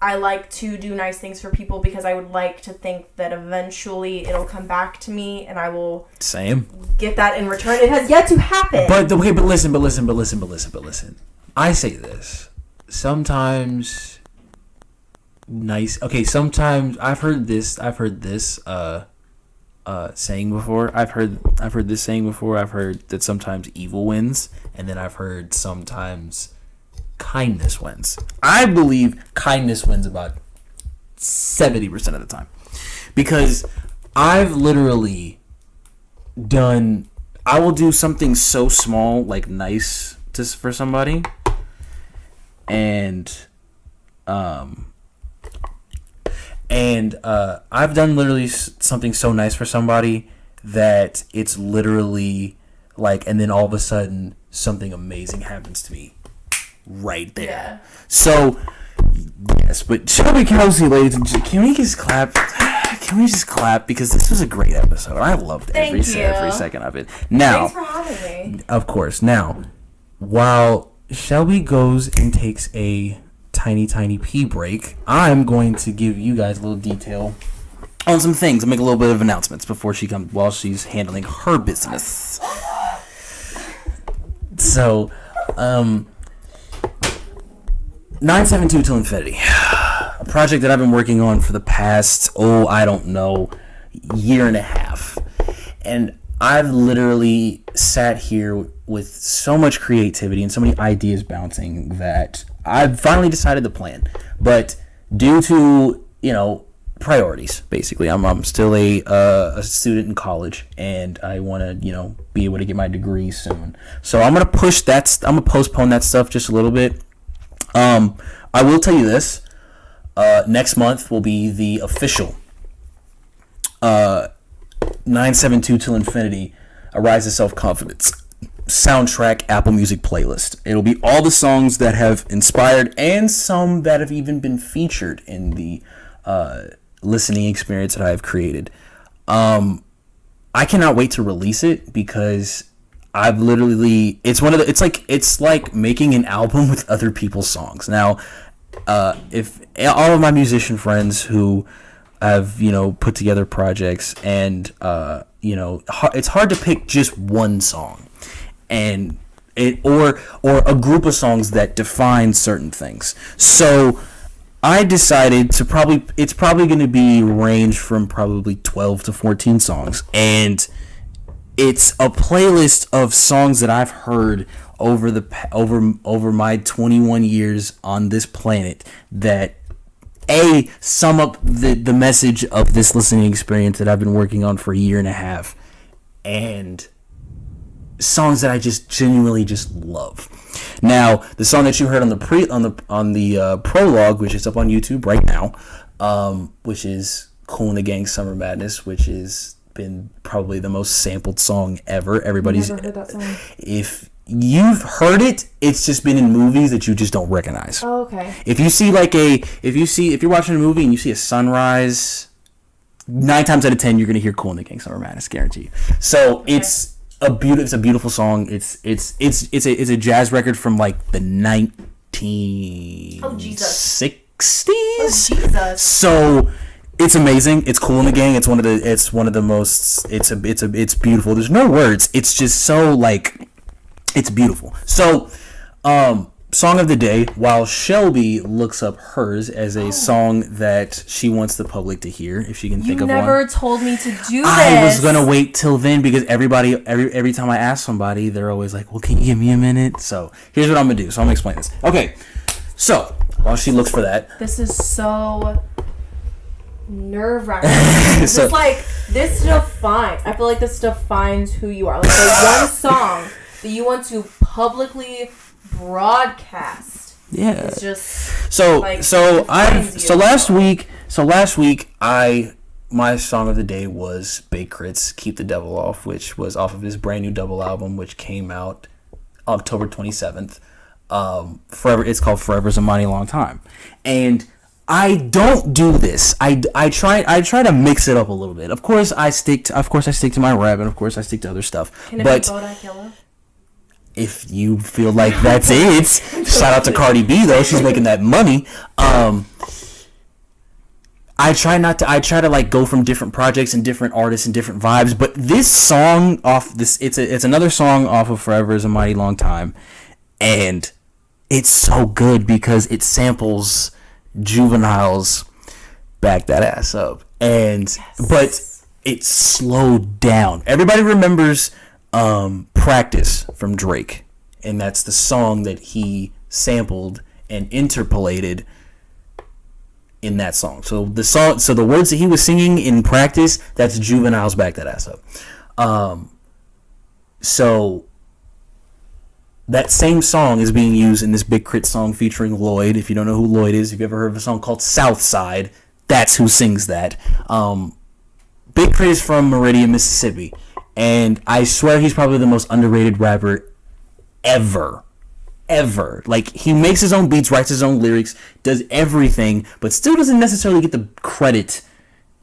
Speaker 2: I like to do nice things for people because I would like to think that eventually it'll come back to me and I will get that in return. It has yet to happen.
Speaker 3: But listen. I say this. Sometimes sometimes I've heard this saying before. I've heard this saying before. I've heard that sometimes evil wins, and then I've heard sometimes kindness wins. I believe kindness wins about 70% of the time, because I've literally I will do something so small, like nice for somebody, and I've done literally something so nice for somebody that it's literally like, and then all of a sudden something amazing happens to me right there.
Speaker 2: Yeah.
Speaker 1: So, yes, but Shelby Kelsey, ladies and gentlemen, can we just clap? Can we just clap? Because this was a great episode. I loved every second of it. Now,
Speaker 2: thanks for having me.
Speaker 1: Of course. Now, while Shelby goes and takes a tiny pee break, I'm going to give you guys a little detail on some things. I'll make a little bit of announcements before she comes, while she's handling her business. So, 972 Till Infinity, a project that I've been working on for the past, year and a half. And I've literally sat here with so much creativity and so many ideas bouncing that I've finally decided the plan. But due to, priorities, basically, I'm still a student in college, and I want to, be able to get my degree soon. So I'm going to postpone that stuff just a little bit. I will tell you this, next month will be the official 972 Till Infinity, A Rise of Self-Confidence soundtrack Apple Music playlist. It'll be all the songs that have inspired and some that have even been featured in the listening experience that I have created. I cannot wait to release it because I've literally, it's like making an album with other people's songs. Now, if all of my musician friends who have, put together projects, and, it's hard to pick just one song and or a group of songs that define certain things. So I decided it's probably going to be range from probably 12 to 14 songs, and it's a playlist of songs that I've heard over my 21 years on this planet that sum up the message of this listening experience that I've been working on for a year and a half, and songs that I just genuinely just love. Now, the song that you heard on the prologue, which is up on YouTube right now, which is Kool and the Gang Summer Madness, which has been probably the most sampled song ever. Everybody's
Speaker 2: never heard that song.
Speaker 1: If you've heard it, it's just been in movies that you just don't recognize.
Speaker 2: Oh, okay.
Speaker 1: If you're watching a movie and you see a sunrise, 9 times out of 10 you're gonna hear Kool and the Gang Summer Madness, guarantee you. So okay. It's a beautiful song. It's a jazz record from like the 1960s.
Speaker 2: Oh Jesus.
Speaker 1: So It's amazing. It's Cool in the Gang. It's one of the most. It's beautiful. There's no words. It's just so like, it's beautiful. So, song of the day. While Shelby looks up hers as a song that she wants the public to hear, if she can think of one.
Speaker 2: You never told me to do this.
Speaker 1: I was gonna wait till then because every time I ask somebody, they're always like, "Well, can you give me a minute?" So here's what I'm gonna do. So I'm gonna explain this. Okay. So while she looks for that,
Speaker 2: this is so nerve-wracking.
Speaker 1: So,
Speaker 2: this defines. I feel like this defines who you are. Like the one song that you want to publicly broadcast.
Speaker 1: Yeah.
Speaker 2: It's just
Speaker 1: last week my song of the day was Big Crit's "Keep the Devil Off," which was off of his brand new double album, which came out October 27th. It's called Forever's a Mighty Long Time, and I don't do this. I try to mix it up a little bit. Of course I stick to my rap, and of course I stick to other stuff.
Speaker 2: Can it be Bodak Yellow?
Speaker 1: If you feel like that's it, shout out to Cardi B though. She's making that money. I try to like go from different projects and different artists and different vibes. But this song it's another song off of Forever is a Mighty Long Time, and it's so good because it samples Juvenile's Back That Ass Up, but it's slowed down. Everybody remembers Practice from Drake, and that's the song that he sampled and interpolated in that song. So the words that he was singing in Practice, that's Juvenile's Back That Ass Up. So that same song is being used in this Big Crit song featuring Lloyd. If you don't know who Lloyd is, if you've ever heard of a song called Southside, that's who sings that. Big Crit is from Meridian, Mississippi. And I swear he's probably the most underrated rapper ever. Like, he makes his own beats, writes his own lyrics, does everything, but still doesn't necessarily get the credit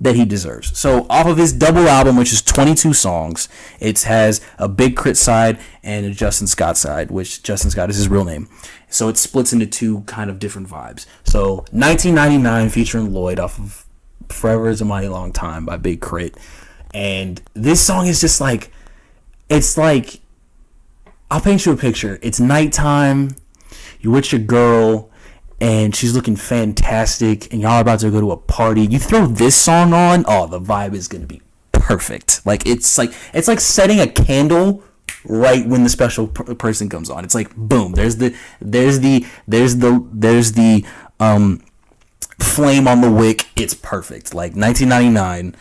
Speaker 1: that he deserves. So off of his double album, which is 22 songs, it has a Big Crit side and a Justin Scott side, which Justin Scott is his real name. So it splits into two kind of different vibes. So 1999 featuring Lloyd off of Forever is a Mighty Long Time by Big Crit. And this song is just like, it's like, I'll paint you a picture. It's nighttime, you're with your girl, and she's looking fantastic, and y'all are about to go to a party. You throw this song on, oh, the vibe is gonna be perfect. Like it's like setting a candle right when the special person comes on. It's like boom. There's the flame on the wick. It's perfect. Like 1999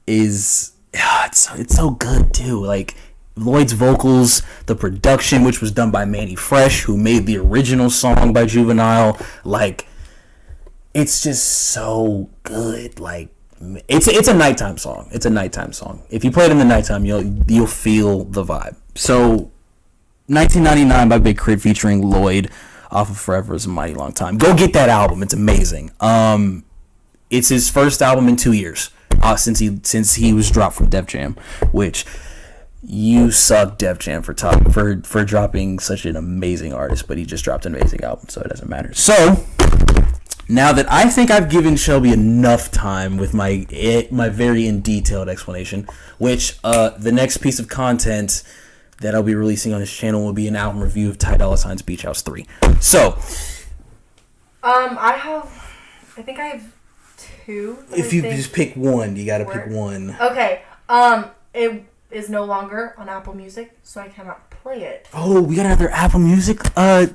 Speaker 1: is it's so good too. Like Lloyd's vocals, the production, which was done by Manny Fresh, who made the original song by Juvenile. Like, it's just so good. Like, it's a nighttime song. It's a nighttime song. If you play it in the nighttime, you'll feel the vibe. So 1999 by Big Crit featuring Lloyd off of Forever is a Mighty Long Time. Go get that album. It's amazing. It's his first album in 2 years since he was dropped from Def Jam, which you suck, Def Jam, for dropping such an amazing artist, but he just dropped an amazing album, so it doesn't matter. So now that I think I've given Shelby enough time with my very in detailed explanation, which the next piece of content that I'll be releasing on this channel will be an album review of Ty Dolla $ign's Beach House 3. So
Speaker 2: I think I have two.
Speaker 1: If you just pick one, you gotta pick one.
Speaker 2: Okay. It is no longer on Apple Music, so I cannot play it.
Speaker 1: Oh, we got another Apple Music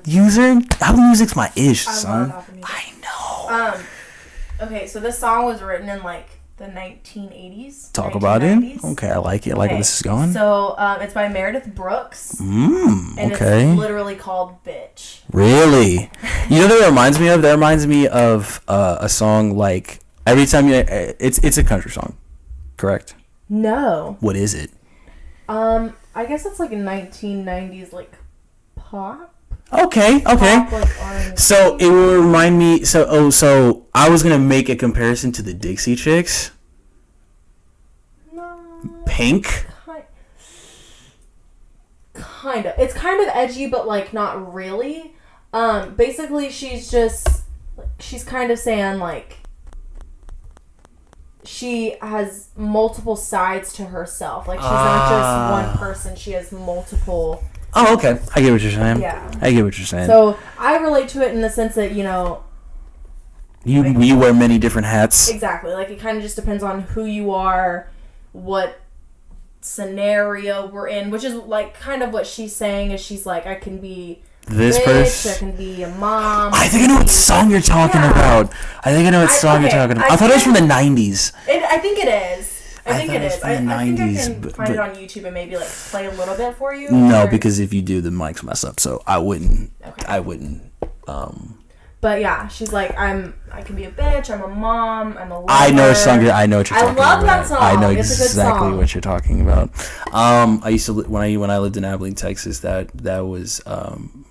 Speaker 1: user? Apple Music's my ish, son.
Speaker 2: Love Apple Music.
Speaker 1: I know.
Speaker 2: Okay, so this song was written in like the 1980s.
Speaker 1: Talk about it. Okay, I like it. I like where this is going.
Speaker 2: So it's by Meredith Brooks.
Speaker 1: And
Speaker 2: it's literally called Bitch.
Speaker 1: Really? You know what that reminds me of? That reminds me of a song like every time it's a country song, correct?
Speaker 2: No.
Speaker 1: What is it?
Speaker 2: I guess it's like a 1990s like pop.
Speaker 1: Okay.
Speaker 2: Pop, like, R&B.
Speaker 1: So it will remind me. So I was gonna make a comparison to the Dixie Chicks.
Speaker 2: No.
Speaker 1: Pink.
Speaker 2: Kind of. It's kind of edgy, but like not really. Basically, she's kind of saying like, she has multiple sides to herself. Like, she's not just one person. She has multiple.
Speaker 1: Oh, okay. I get what you're saying.
Speaker 2: Yeah.
Speaker 1: I get what you're saying.
Speaker 2: So I relate to it in the sense that, you
Speaker 1: you wear many different hats.
Speaker 2: Exactly. Like, it kind of just depends on who you are, what scenario we're in, which is like kind of what she's saying. Is she's like, I can be
Speaker 1: this person,
Speaker 2: I can be a mom.
Speaker 1: I think I know what song you're talking about. I think I know what song you're talking about. I thought it was from the 90s.
Speaker 2: I think it is. I think it is. I think I can find it
Speaker 1: but
Speaker 2: on YouTube and maybe like play a little bit for you.
Speaker 1: No, because if you do, the mics mess up. So I wouldn't.
Speaker 2: Okay.
Speaker 1: I wouldn't.
Speaker 2: But yeah, she's like, I can be a bitch. I'm a mom. I'm a lover.
Speaker 1: I know a song. I know what you're talking about.
Speaker 2: I love that song.
Speaker 1: I know
Speaker 2: it's
Speaker 1: exactly what you're talking about. I used to when I lived in Abilene, Texas. That was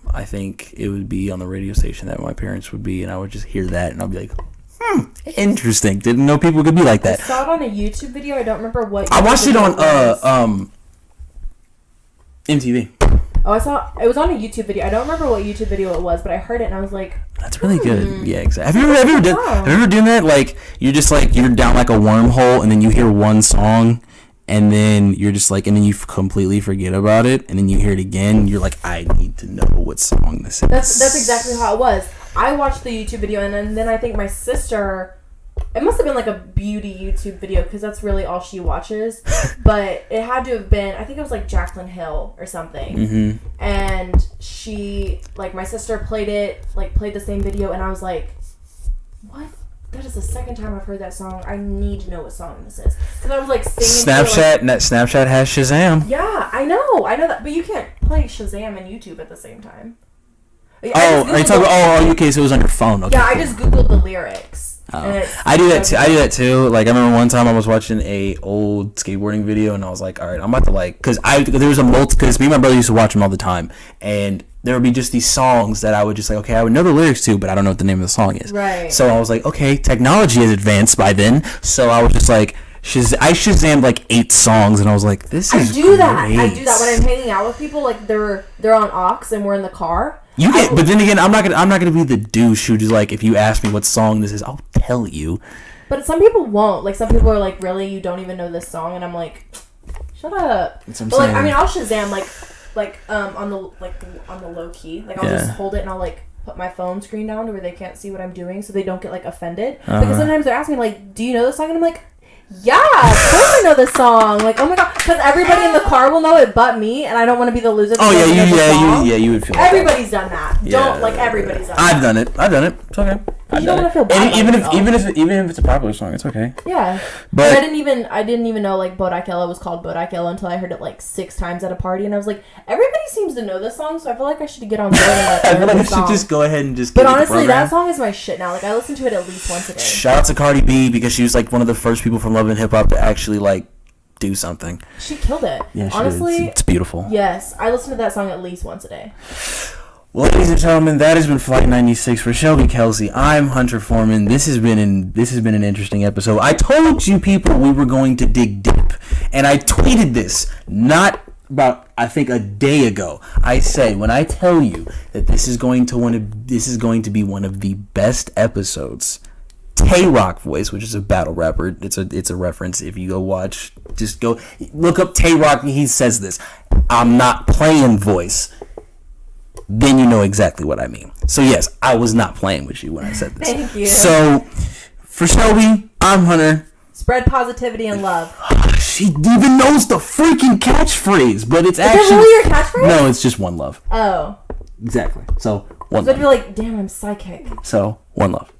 Speaker 1: I think it would be on the radio station that my parents would be, and I would just hear that, and I'd be like, interesting. Didn't know people could be like that.
Speaker 2: I saw it on a YouTube video. I don't remember what.
Speaker 1: I watched it on MTV.
Speaker 2: Oh, I saw it was on a YouTube video. I don't remember what YouTube video it was, but I heard it and I was like,
Speaker 1: "That's really good." Yeah, exactly. Have you ever done that? Like you're down like a wormhole, and then you hear one song, and then you're just like, and then you completely forget about it, and then you hear it again. And you're like, "I need to know what song this is."
Speaker 2: That's exactly how it was. I watched the YouTube video, and then I think my sister. It must have been like a beauty YouTube video because that's really all she watches. But it had to have been, I think it was like Jaclyn Hill or something.
Speaker 1: Mm-hmm.
Speaker 2: And she, like my sister played the same video and I was like, what? That is the second time I've heard that song. I need to know what song this is. Because I was like singing.
Speaker 1: Snapchat has Shazam.
Speaker 2: Yeah, I know that. But you can't play Shazam and YouTube at the same time.
Speaker 1: Are you talking about, okay, so it was on your phone. Okay,
Speaker 2: yeah, cool. I just Googled the lyrics.
Speaker 1: I do that too. Like I remember one time I was watching a old skateboarding video and I was like, all right, I'm about to because me and my brother used to watch them all the time, and there would be just these songs that I would just like, okay, I would know the lyrics to, but I don't know what the name of the song is.
Speaker 2: Right.
Speaker 1: So I was like, okay, technology has advanced by then, so I was just like, I Shazammed like 8 songs, and I was like, this is
Speaker 2: I do that
Speaker 1: great.
Speaker 2: when I'm hanging out with people. Like they're on aux and we're in the car.
Speaker 1: But then again, I'm not gonna be the douche who just like, if you ask me what song this is, I'll tell you.
Speaker 2: But some people won't. Like some people are like, really, you don't even know this song, and I'm like, shut up.
Speaker 1: That's what I'm
Speaker 2: but like,
Speaker 1: saying.
Speaker 2: I mean, I'll Shazam on the low key. Like I'll just hold it and I'll like put my phone screen down to where they can't see what I'm doing, so they don't get like offended. Because sometimes they're asking me like, do you know this song? And I'm like, yeah, of course I know this song. Like, oh my god, because everybody in the car will know it, but me, and I don't want to be the loser.
Speaker 1: You would feel.
Speaker 2: Everybody's done that.
Speaker 1: Yeah,
Speaker 2: Everybody's done.
Speaker 1: I've done it. It's okay.
Speaker 2: You don't want to feel bad.
Speaker 1: Even if it's a popular song, it's okay.
Speaker 2: Yeah, but I didn't even know like Bodakela was called Bodakela until I heard it like 6 times at a party, and I was like, everybody seems to know this song, so I feel like I should get on board. And
Speaker 1: I feel like I should just go ahead and just.
Speaker 2: But honestly, that song is my shit now. Like I listen to it at least once a day.
Speaker 1: Shout out to Cardi B because she was like one of the first people from Love and Hip Hop to actually like do something.
Speaker 2: She killed it.
Speaker 1: Yeah,
Speaker 2: honestly,
Speaker 1: it's beautiful.
Speaker 2: Yes, I listen to that song at least once a day.
Speaker 1: Well, ladies and gentlemen, that has been Flight 96 for Shelby Kelsey. I'm Hunter Foreman. This has been an interesting episode. I told you people we were going to dig deep, and I tweeted this not about I think a day ago. I said when I tell you that this is going to be one of the best episodes. Tay Rock voice, which is a battle rapper. It's a reference. If you just go look up Tay Rock. He says this. I'm not playing voice. Then you know exactly what I mean. So yes, I was not playing with you when I said this.
Speaker 2: Thank you.
Speaker 1: So for Shelby, I'm Hunter.
Speaker 2: Spread positivity and love.
Speaker 1: She even knows the freaking catchphrase, but it's
Speaker 2: actually. Is that really your catchphrase?
Speaker 1: No, it's just one love.
Speaker 2: Oh.
Speaker 1: Exactly. So one love.
Speaker 2: So I'd be like, damn, I'm psychic.
Speaker 1: So one love.